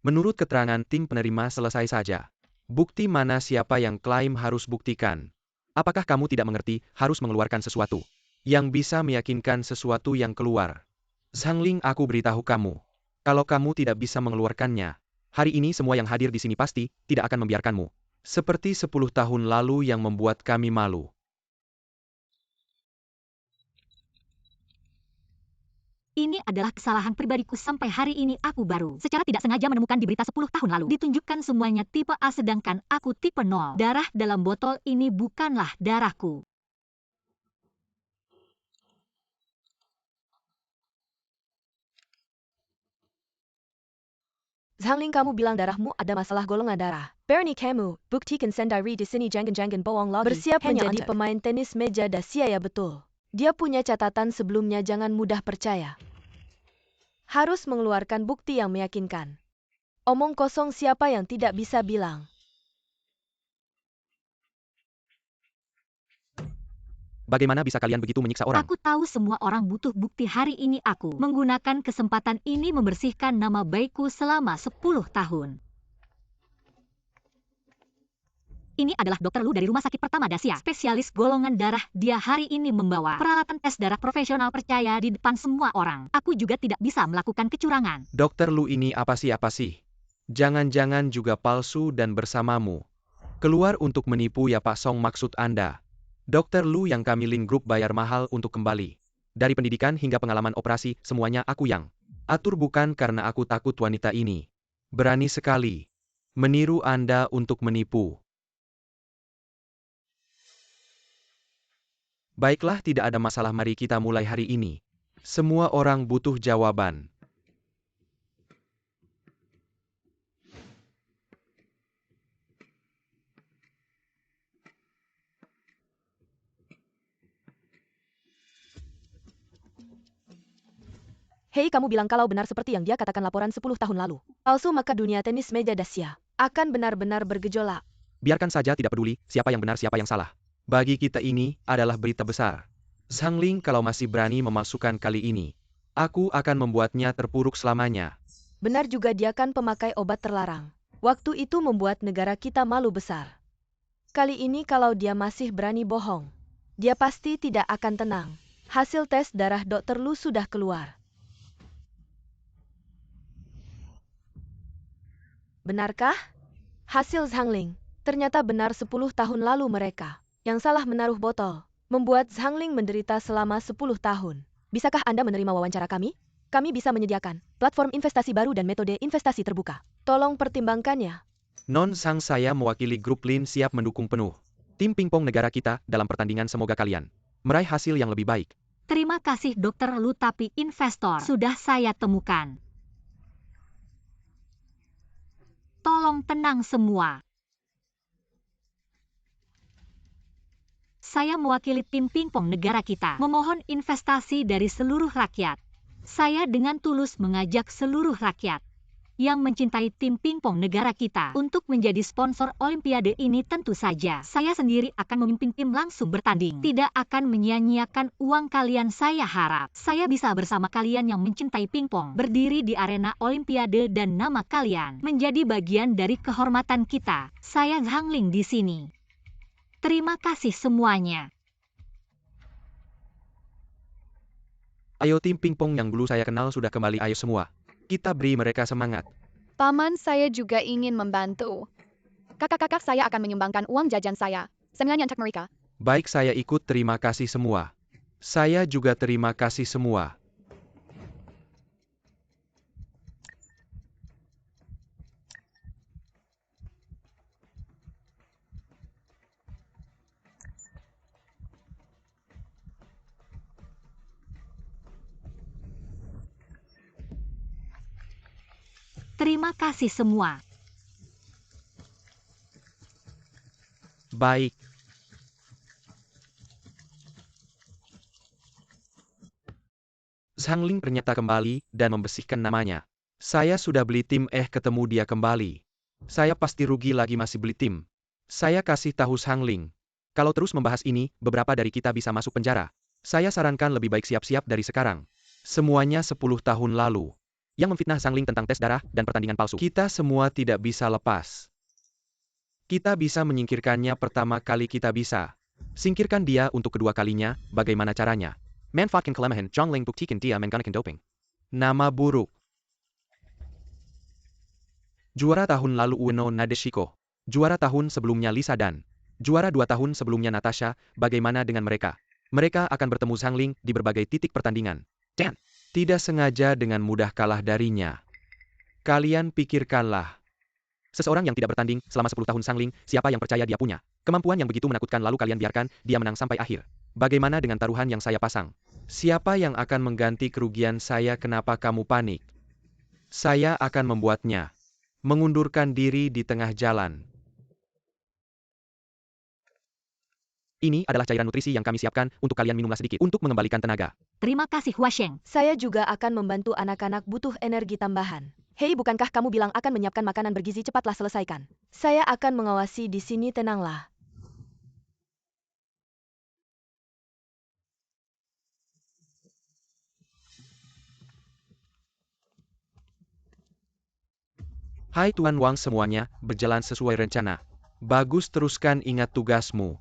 Menurut keterangan tim penerima selesai saja. Bukti mana siapa yang klaim harus buktikan? Apakah kamu tidak mengerti harus mengeluarkan sesuatu yang bisa meyakinkan sesuatu yang keluar? Zhang Ling, aku beritahu kamu. Kalau kamu tidak bisa mengeluarkannya, hari ini semua yang hadir di sini pasti tidak akan membiarkanmu. Seperti 10 tahun lalu yang membuat kami malu. Ini adalah kesalahan pribadiku, sampai hari ini aku baru secara tidak sengaja menemukan di berita 10 tahun lalu. Ditunjukkan semuanya tipe A sedangkan aku tipe 0. Darah dalam botol ini bukanlah darahku. Zhang Ling, kamu bilang darahmu ada masalah golongan darah. Bernie kamu, buktikan sendiri di sini, jangan bohong lagi. Bersiap menjadi pemain tenis meja Dacia ya, betul. Dia punya catatan sebelumnya, jangan mudah percaya. Harus mengeluarkan bukti yang meyakinkan. Omong kosong siapa yang tidak bisa bilang. Bagaimana bisa kalian begitu menyiksa orang? Aku tahu semua orang butuh bukti. Hari ini aku menggunakan kesempatan ini membersihkan nama baikku selama 10 tahun. Ini adalah Dr. Lu dari Rumah Sakit Pertama Dacia, spesialis golongan darah. Dia hari ini membawa peralatan tes darah profesional, percaya di depan semua orang. Aku juga tidak bisa melakukan kecurangan. Dokter Lu ini apa sih? Jangan-jangan juga palsu dan bersamamu. Keluar untuk menipu ya Pak Song, maksud Anda? Dokter Lu yang kami Link Group bayar mahal untuk kembali. Dari pendidikan hingga pengalaman operasi, semuanya aku yang atur, bukan karena aku takut wanita ini. Berani sekali meniru Anda untuk menipu. Baiklah, tidak ada masalah, mari kita mulai hari ini. Semua orang butuh jawaban. Hei, kamu bilang kalau benar seperti yang dia katakan laporan 10 tahun lalu. Palsu, maka dunia tenis meja Dacia akan benar-benar bergejolak. Biarkan saja, tidak peduli siapa yang benar siapa yang salah. Bagi kita ini adalah berita besar. Zhang Ling, kalau masih berani memasukkan kali ini, aku akan membuatnya terpuruk selamanya. Benar juga, dia kan pemakai obat terlarang. Waktu itu membuat negara kita malu besar. Kali ini kalau dia masih berani bohong, dia pasti tidak akan tenang. Hasil tes darah Dr. Lu sudah keluar. Benarkah? Hasil Zhangling. Ternyata benar 10 tahun lalu mereka yang salah menaruh botol, membuat Zhangling menderita selama 10 tahun. Bisakah Anda menerima wawancara kami? Kami bisa menyediakan platform investasi baru dan metode investasi terbuka. Tolong pertimbangkannya. Non Sang, saya mewakili grup Lin siap mendukung penuh tim pingpong negara kita dalam pertandingan. Semoga kalian meraih hasil yang lebih baik. Terima kasih Dr. Lu, tapi investor sudah saya temukan. Tolong tenang semua. Saya mewakili tim pingpong negara kita, memohon investasi dari seluruh rakyat. Saya dengan tulus mengajak seluruh rakyat yang mencintai tim pingpong negara kita untuk menjadi sponsor Olimpiade ini. Tentu saja, saya sendiri akan memimpin tim langsung bertanding. Tidak akan menyia-nyiakan uang kalian. Saya harap saya bisa bersama kalian yang mencintai pingpong, berdiri di arena Olimpiade dan nama kalian menjadi bagian dari kehormatan kita. Saya Zhangling di sini. Terima kasih semuanya. Ayo, tim pingpong yang dulu saya kenal sudah kembali. Ayo semua, kita beri mereka semangat. Paman, saya juga ingin membantu. Kakak-kakak saya akan menyumbangkan uang jajan saya. Semuanya untuk mereka. Baik, saya ikut. Terima kasih semua. Saya juga terima kasih semua. Terima kasih semua. Baik. Zhangling ternyata kembali dan membersihkan namanya. Saya sudah beli tim, ketemu dia kembali. Saya pasti rugi lagi masih beli tim. Saya kasih tahu Zhangling. Kalau terus membahas ini, beberapa dari kita bisa masuk penjara. Saya sarankan lebih baik siap-siap dari sekarang. Semuanya 10 tahun lalu. Yang memfitnah Zhangling tentang tes darah dan pertandingan palsu. Kita semua tidak bisa lepas. Kita bisa menyingkirkannya. Pertama kali kita bisa singkirkan dia untuk kedua kalinya. Bagaimana caranya? Manfaatkan kelemahan Zhangling, buktikan dia menggunakan doping. Nama buruk. Juara tahun lalu Ueno Nadeshiko. Juara tahun sebelumnya Lisa dan juara 2 tahun sebelumnya Natasha. Bagaimana dengan mereka? Mereka akan bertemu Zhangling di berbagai titik pertandingan. Dan tidak sengaja dengan mudah kalah darinya. Kalian pikirkanlah. Seseorang yang tidak bertanding selama 10 tahun Zhangling, siapa yang percaya dia punya kemampuan yang begitu menakutkan lalu kalian biarkan dia menang sampai akhir? Bagaimana dengan taruhan yang saya pasang? Siapa yang akan mengganti kerugian saya? Kenapa kamu panik? Saya akan membuatnya mengundurkan diri di tengah jalan. Ini adalah cairan nutrisi yang kami siapkan untuk kalian, minumlah sedikit untuk mengembalikan tenaga. Terima kasih Huasheng. Saya juga akan membantu anak-anak butuh energi tambahan. Hei, bukankah kamu bilang akan menyiapkan makanan bergizi? Cepatlah selesaikan. Saya akan mengawasi di sini, tenanglah. Hai Tuan Wang, semuanya berjalan sesuai rencana. Bagus, teruskan, ingat tugasmu.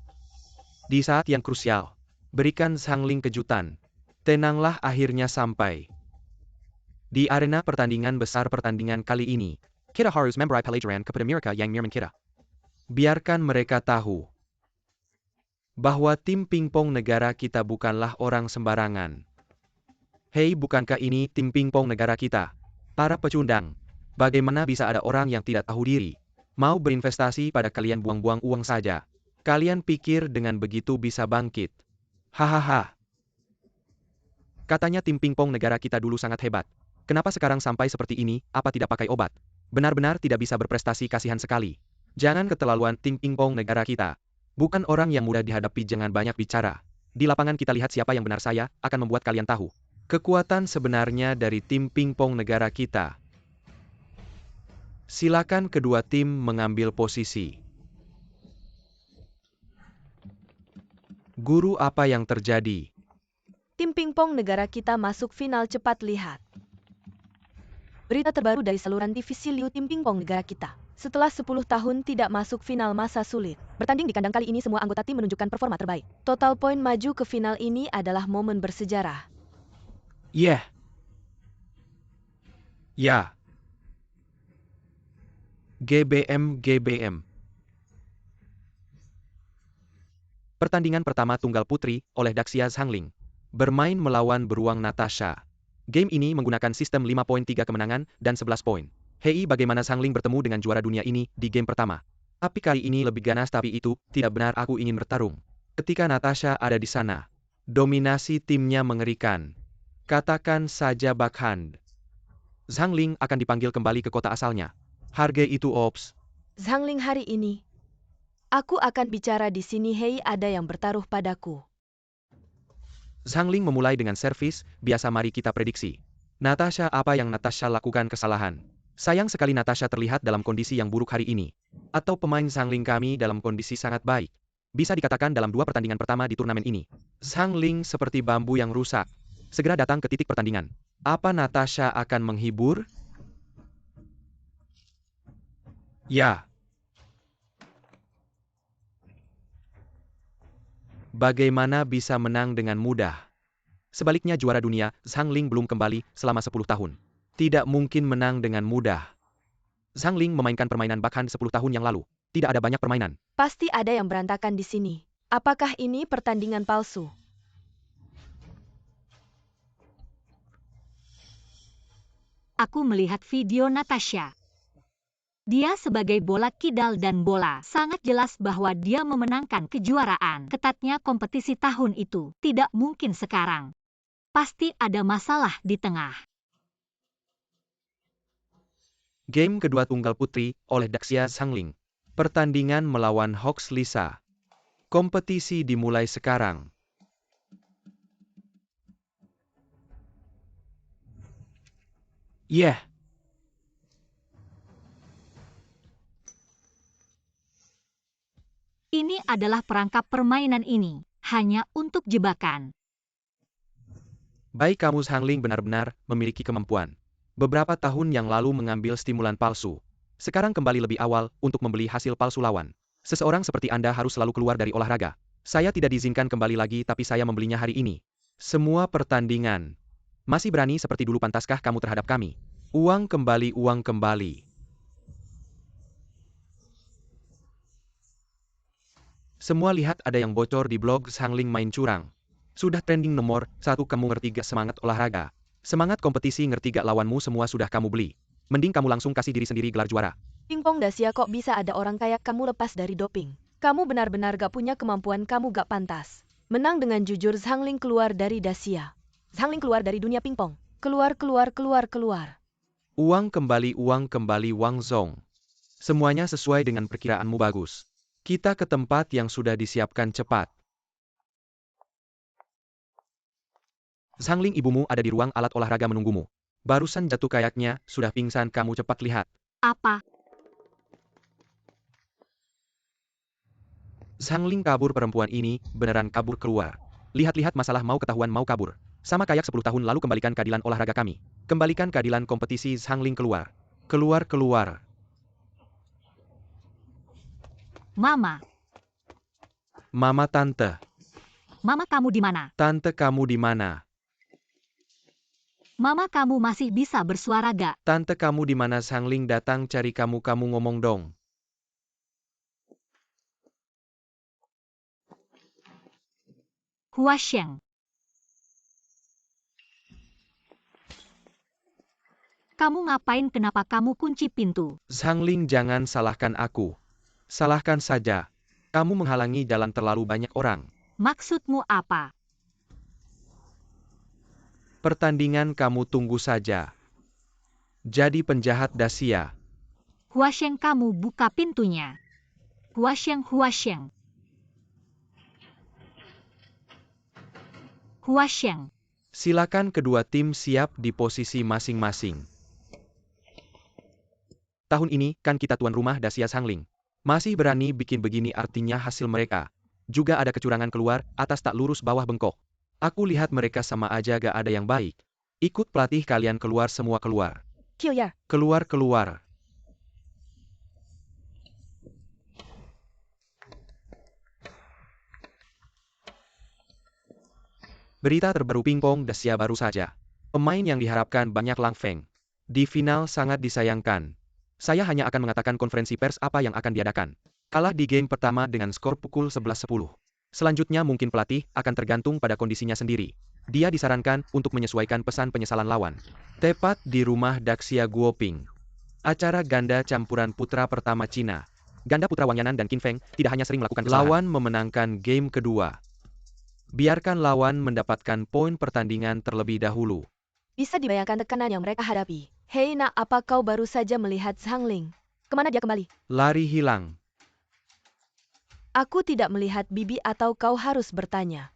Di saat yang krusial, berikan Zhangling kejutan. Tenanglah, akhirnya sampai. Di arena pertandingan besar pertandingan kali ini, kita harus memberi pelajaran kepada mereka yang mirman kita. Biarkan mereka tahu bahwa tim pingpong negara kita bukanlah orang sembarangan. Hei, bukankah ini tim pingpong negara kita? Para pecundang, bagaimana bisa ada orang yang tidak tahu diri? Mau berinvestasi pada kalian buang-buang uang saja. Kalian pikir dengan begitu bisa bangkit? Hahaha. Katanya tim pingpong negara kita dulu sangat hebat. Kenapa sekarang sampai seperti ini? Apa tidak pakai obat? Benar-benar tidak bisa berprestasi, kasihan sekali. Jangan keterlaluan, tim pingpong negara kita bukan orang yang mudah dihadapi, jangan banyak bicara. Di lapangan kita lihat siapa yang benar. Saya akan membuat kalian tahu kekuatan sebenarnya dari tim pingpong negara kita. Silakan kedua tim mengambil posisi. Guru, apa yang terjadi? Tim pingpong negara kita masuk final, cepat lihat. Berita terbaru dari saluran divisi Liu, tim pingpong negara kita setelah 10 tahun tidak masuk final, masa sulit. Bertanding di kandang kali ini semua anggota tim menunjukkan performa terbaik. Total poin maju ke final ini adalah momen bersejarah. Ya. GBM. Pertandingan pertama tunggal putri oleh Daxia Zhangling. Bermain melawan beruang Natasha. Game ini menggunakan sistem 5.3 kemenangan dan 11 poin. Hei, bagaimana Zhangling bertemu dengan juara dunia ini di game pertama? Tapi kali ini lebih ganas, tapi itu tidak benar, aku ingin bertarung. Ketika Natasha ada di sana, dominasi timnya mengerikan. Katakan saja backhand. Zhangling akan dipanggil kembali ke kota asalnya. Harga itu ops. Zhangling, hari ini aku akan bicara di sini. Hei, ada yang bertaruh padaku. Zhangling memulai dengan servis, biasa. Mari kita prediksi. Natasha, apa yang Natasha lakukan kesalahan? Sayang sekali Natasha terlihat dalam kondisi yang buruk hari ini. Atau pemain Zhangling kami dalam kondisi sangat baik. Bisa dikatakan dalam 2 pertandingan pertama di turnamen ini. Zhangling seperti bambu yang rusak. Segera datang ke titik pertandingan. Apa Natasha akan menghibur? Ya. Bagaimana bisa menang dengan mudah? Sebaliknya juara dunia, Zhangling belum kembali selama 10 tahun. Tidak mungkin menang dengan mudah. Zhangling memainkan permainan backhand 10 tahun yang lalu. Tidak ada banyak permainan. Pasti ada yang berantakan di sini. Apakah ini pertandingan palsu? Aku melihat video Natasha. Dia sebagai bola kidal dan bola, sangat jelas bahwa dia memenangkan kejuaraan. Ketatnya kompetisi tahun itu, tidak mungkin sekarang. Pasti ada masalah di tengah. Game kedua tunggal putri oleh Daxia Zhangling. Pertandingan melawan Hox Lisa. Kompetisi dimulai sekarang. Yeah. Ini adalah perangkap permainan ini, hanya untuk jebakan. Baik, kamu Zhangling benar-benar memiliki kemampuan. Beberapa tahun yang lalu mengambil stimulan palsu. Sekarang kembali lebih awal untuk membeli hasil palsu lawan. Seseorang seperti Anda harus selalu keluar dari olahraga. Saya tidak diizinkan kembali lagi, tapi saya membelinya hari ini. Semua pertandingan. Masih berani seperti dulu, pantaskah kamu terhadap kami? Uang kembali, uang kembali. Semua lihat, ada yang bocor di blog Zhangling main curang. Sudah trending nomor 1, kamu ngerti gak semangat olahraga? Semangat kompetisi, ngerti gak lawanmu semua sudah kamu beli? Mending kamu langsung kasih diri sendiri gelar juara. Pingpong Dacia, kok bisa ada orang kayak kamu lepas dari doping? Kamu benar-benar gak punya kemampuan, kamu gak pantas. Menang dengan jujur. Zhangling keluar dari Dacia. Zhangling keluar dari dunia pingpong. Keluar. Uang kembali Wang Zong. Semuanya sesuai dengan perkiraanmu, bagus. Kita ke tempat yang sudah disiapkan cepat. Zhangling, ibumu ada di ruang alat olahraga menunggumu. Barusan jatuh kayaknya, sudah pingsan, kamu cepat lihat. Apa? Zhangling kabur, perempuan ini beneran kabur keluar. Lihat-lihat, masalah mau ketahuan mau kabur. Sama kayak 10 tahun lalu, kembalikan keadilan olahraga kami. Kembalikan keadilan kompetisi. Zhangling keluar. Keluar. Mama. Mama, tante. Mama, kamu di mana? Tante, kamu di mana? Mama, kamu masih bisa bersuara gak? Tante, kamu di mana? Zhangling datang cari kamu ngomong dong. Huasheng. Kamu ngapain? Kenapa kamu kunci pintu? Zhangling, jangan salahkan aku. Salahkan saja. Kamu menghalangi jalan terlalu banyak orang. Maksudmu apa? Pertandingan kamu tunggu saja. Jadi penjahat Dacia. Huasheng, kamu buka pintunya. Huasheng. Silakan, kedua tim siap di posisi masing-masing. Tahun ini kan kita tuan rumah Dacia Zhangling. Masih berani bikin begini, artinya hasil mereka. Juga ada kecurangan, keluar, atas tak lurus, bawah bengkok. Aku lihat mereka sama aja gak ada yang baik. Ikut pelatih kalian, keluar semua, keluar. Kyoya. Keluar. Berita terbaru pingpong Dacia baru saja. Pemain yang diharapkan banyak Lang Feng. Di final sangat disayangkan. Saya hanya akan mengatakan konferensi pers apa yang akan diadakan. Kalah di game pertama dengan skor pukul 11-10. Selanjutnya mungkin pelatih akan tergantung pada kondisinya sendiri. Dia disarankan untuk menyesuaikan pesan penyesalan lawan. Tepat di rumah Daxia Guoping. Acara ganda campuran putra pertama Cina. Ganda putra Wang Yanan dan Qin Feng tidak hanya sering melakukan kesalahan. Lawan memenangkan game kedua. Biarkan lawan mendapatkan poin pertandingan terlebih dahulu. Bisa dibayangkan tekanan yang mereka hadapi. Hei nak, apa kau baru saja melihat Zhang Ling? Kemana dia kembali? Lari hilang. Aku tidak melihat Bibi atau kau harus bertanya.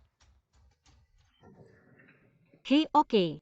Hei, oke.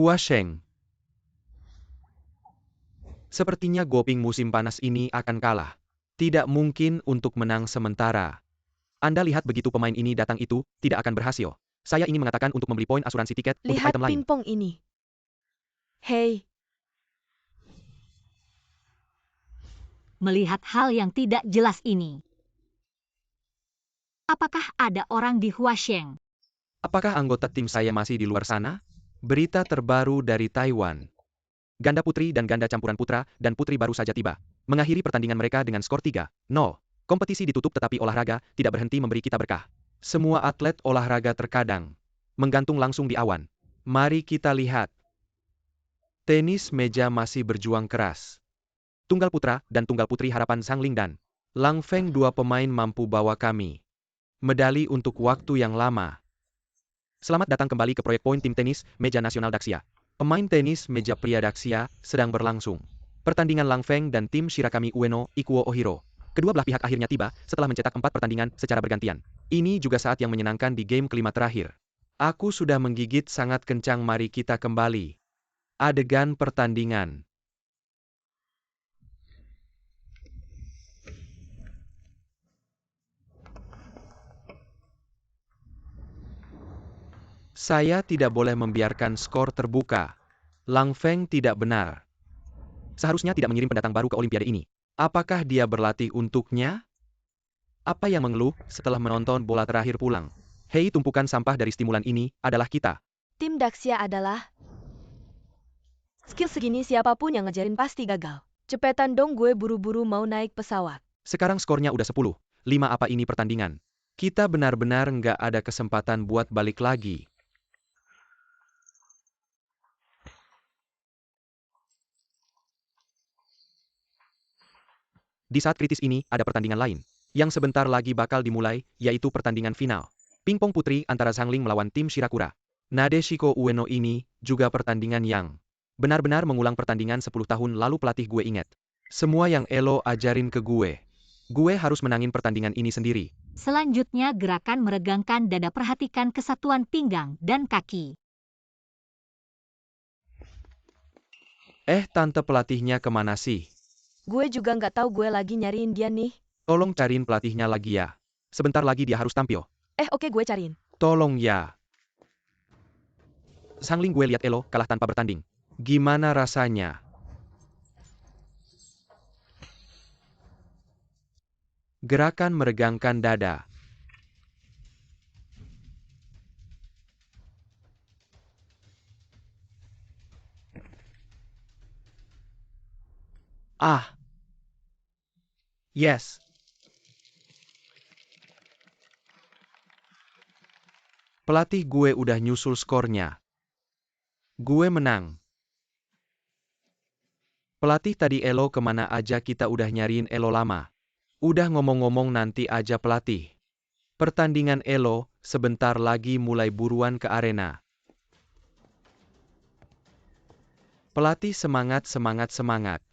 Hua Sheng. Sepertinya Guoping musim panas ini akan kalah. Tidak mungkin untuk menang sementara. Anda lihat begitu pemain ini datang itu, tidak akan berhasil. Saya ingin mengatakan untuk membeli poin asuransi tiket untuk Lihat item lain. pingpong ini. Hei, Melihat hal yang tidak jelas ini. Apakah ada orang di Huasheng? Apakah anggota tim saya masih di luar sana? Berita terbaru dari Taiwan. Ganda putri dan ganda campuran putra dan putri baru saja tiba. Mengakhiri pertandingan mereka dengan skor 3-0. Kompetisi ditutup tetapi olahraga tidak berhenti memberi kita berkah. Semua atlet olahraga terkadang menggantung langsung di awan. Mari kita lihat. Tenis meja masih berjuang keras. Tunggal putra dan tunggal putri harapan Zhang Ling dan Lang Feng, dua pemain mampu bawa kami medali untuk waktu yang lama. Selamat datang kembali ke proyek poin tim tenis meja nasional Daxia. Pemain tenis meja pria Daxia sedang berlangsung. Pertandingan Lang Feng dan tim Shirakami Ueno Ikuo Ohiro. Kedua belah pihak akhirnya tiba setelah mencetak 4 pertandingan secara bergantian. Ini juga saat yang menyenangkan di game kelima terakhir. Aku sudah menggigit sangat kencang. Mari kita kembali. Adegan pertandingan. Saya tidak boleh membiarkan skor terbuka. Lang Feng tidak benar. Seharusnya tidak mengirim pendatang baru ke Olimpiade ini. Apakah dia berlatih untuknya? Apa yang mengeluh setelah menonton bola terakhir pulang? Hei, tumpukan sampah dari stimulan ini adalah kita. tim Daxia adalah... Skill segini siapapun yang ngejarin pasti gagal. Cepetan dong, gue buru-buru mau naik pesawat. Sekarang skornya udah 10-5. Apa ini pertandingan? Kita benar-benar nggak ada kesempatan buat balik lagi. Di saat kritis ini, ada pertandingan lain. Yang sebentar lagi bakal dimulai, yaitu pertandingan final. Pingpong putri antara Zhang Ling melawan tim Shirakura. Nadeshiko Ueno ini juga pertandingan yang benar-benar mengulang pertandingan 10 tahun lalu. Pelatih gue inget. Semua yang Elo ajarin ke gue. Gue harus menangin pertandingan ini sendiri. Selanjutnya gerakan meregangkan dada, perhatikan kesatuan pinggang dan kaki. Tante pelatihnya kemana sih? Gue juga nggak tahu, gue lagi nyariin dia nih. Tolong cariin pelatihnya lagi ya. Sebentar lagi dia harus tampil. Oke, gue cariin. Tolong ya. Zhang Ling, gue lihat Elo kalah tanpa bertanding. Gimana rasanya? Gerakan meregangkan dada. Yes. Pelatih gue udah nyusul skornya. Gue menang. Pelatih tadi Elo kemana aja, kita udah nyariin Elo lama. Udah ngomong-ngomong nanti aja pelatih. Pertandingan Elo sebentar lagi mulai, buruan ke arena. Pelatih semangat, semangat, semangat.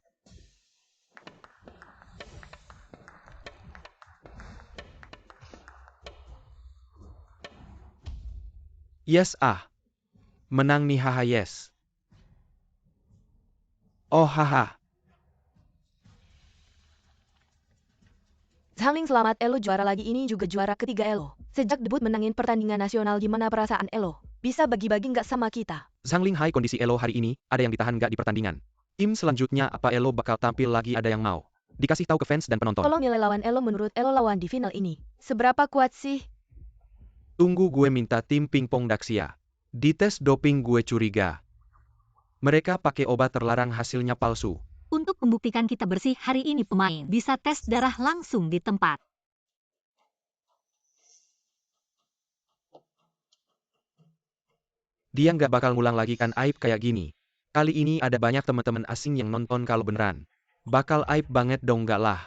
Yes, menang nih, haha, yes. Oh haha. Zhang Ling selamat, Elo juara lagi, ini juga juara ketiga Elo. Sejak debut menangin pertandingan nasional, gimana perasaan Elo? Bisa bagi-bagi nggak sama kita? Zhang Ling, hai, kondisi Elo hari ini, ada yang ditahan nggak di pertandingan? Tim selanjutnya apa Elo bakal tampil lagi, ada yang mau dikasih tahu ke fans dan penonton? Tolong nilai lawan Elo, menurut Elo lawan di final ini. Seberapa kuat sih? Tunggu, gue minta tim pingpong Daxia dites doping, gue curiga mereka pakai obat terlarang, hasilnya palsu. Untuk membuktikan kita bersih, hari ini pemain bisa tes darah langsung di tempat. Dia nggak bakal ngulang lagi kan aib kayak gini. Kali ini ada banyak teman-teman asing yang nonton, kalau beneran bakal aib banget dong, nggak lah.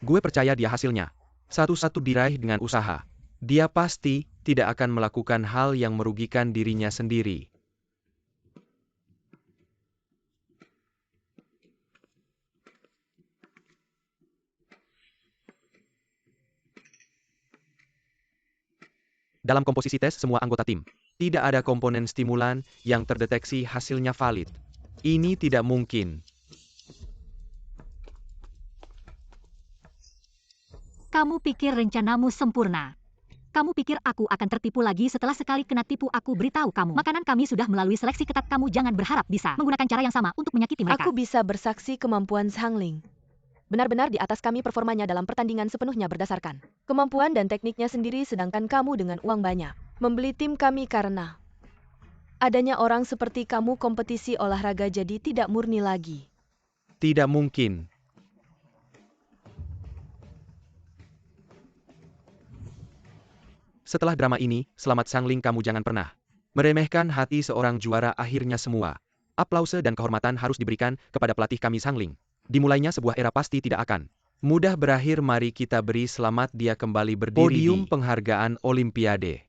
Gue percaya dia hasilnya satu-satu diraih dengan usaha. Dia pasti tidak akan melakukan hal yang merugikan dirinya sendiri. Dalam komposisi tes semua anggota tim, tidak ada komponen stimulan yang terdeteksi hasilnya valid. Ini tidak mungkin. Kamu pikir rencanamu sempurna? Kamu pikir aku akan tertipu lagi setelah sekali kena tipu? Aku beritahu kamu, makanan kami sudah melalui seleksi ketat. Kamu jangan berharap bisa menggunakan cara yang sama untuk menyakiti mereka. Aku bisa bersaksi kemampuan Zhang Ling benar-benar di atas kami, performanya dalam pertandingan sepenuhnya berdasarkan kemampuan dan tekniknya sendiri, sedangkan kamu dengan uang banyak membeli tim kami karena adanya orang seperti kamu. Kompetisi olahraga jadi tidak murni lagi. Tidak mungkin. Setelah drama ini, selamat Zhang Ling, kamu jangan pernah meremehkan hati seorang juara. Akhirnya semua aplause dan kehormatan harus diberikan kepada pelatih kami Zhang Ling. Dimulainya sebuah era pasti tidak akan mudah berakhir. Mari kita beri selamat dia kembali berdiri di podium penghargaan Olimpiade.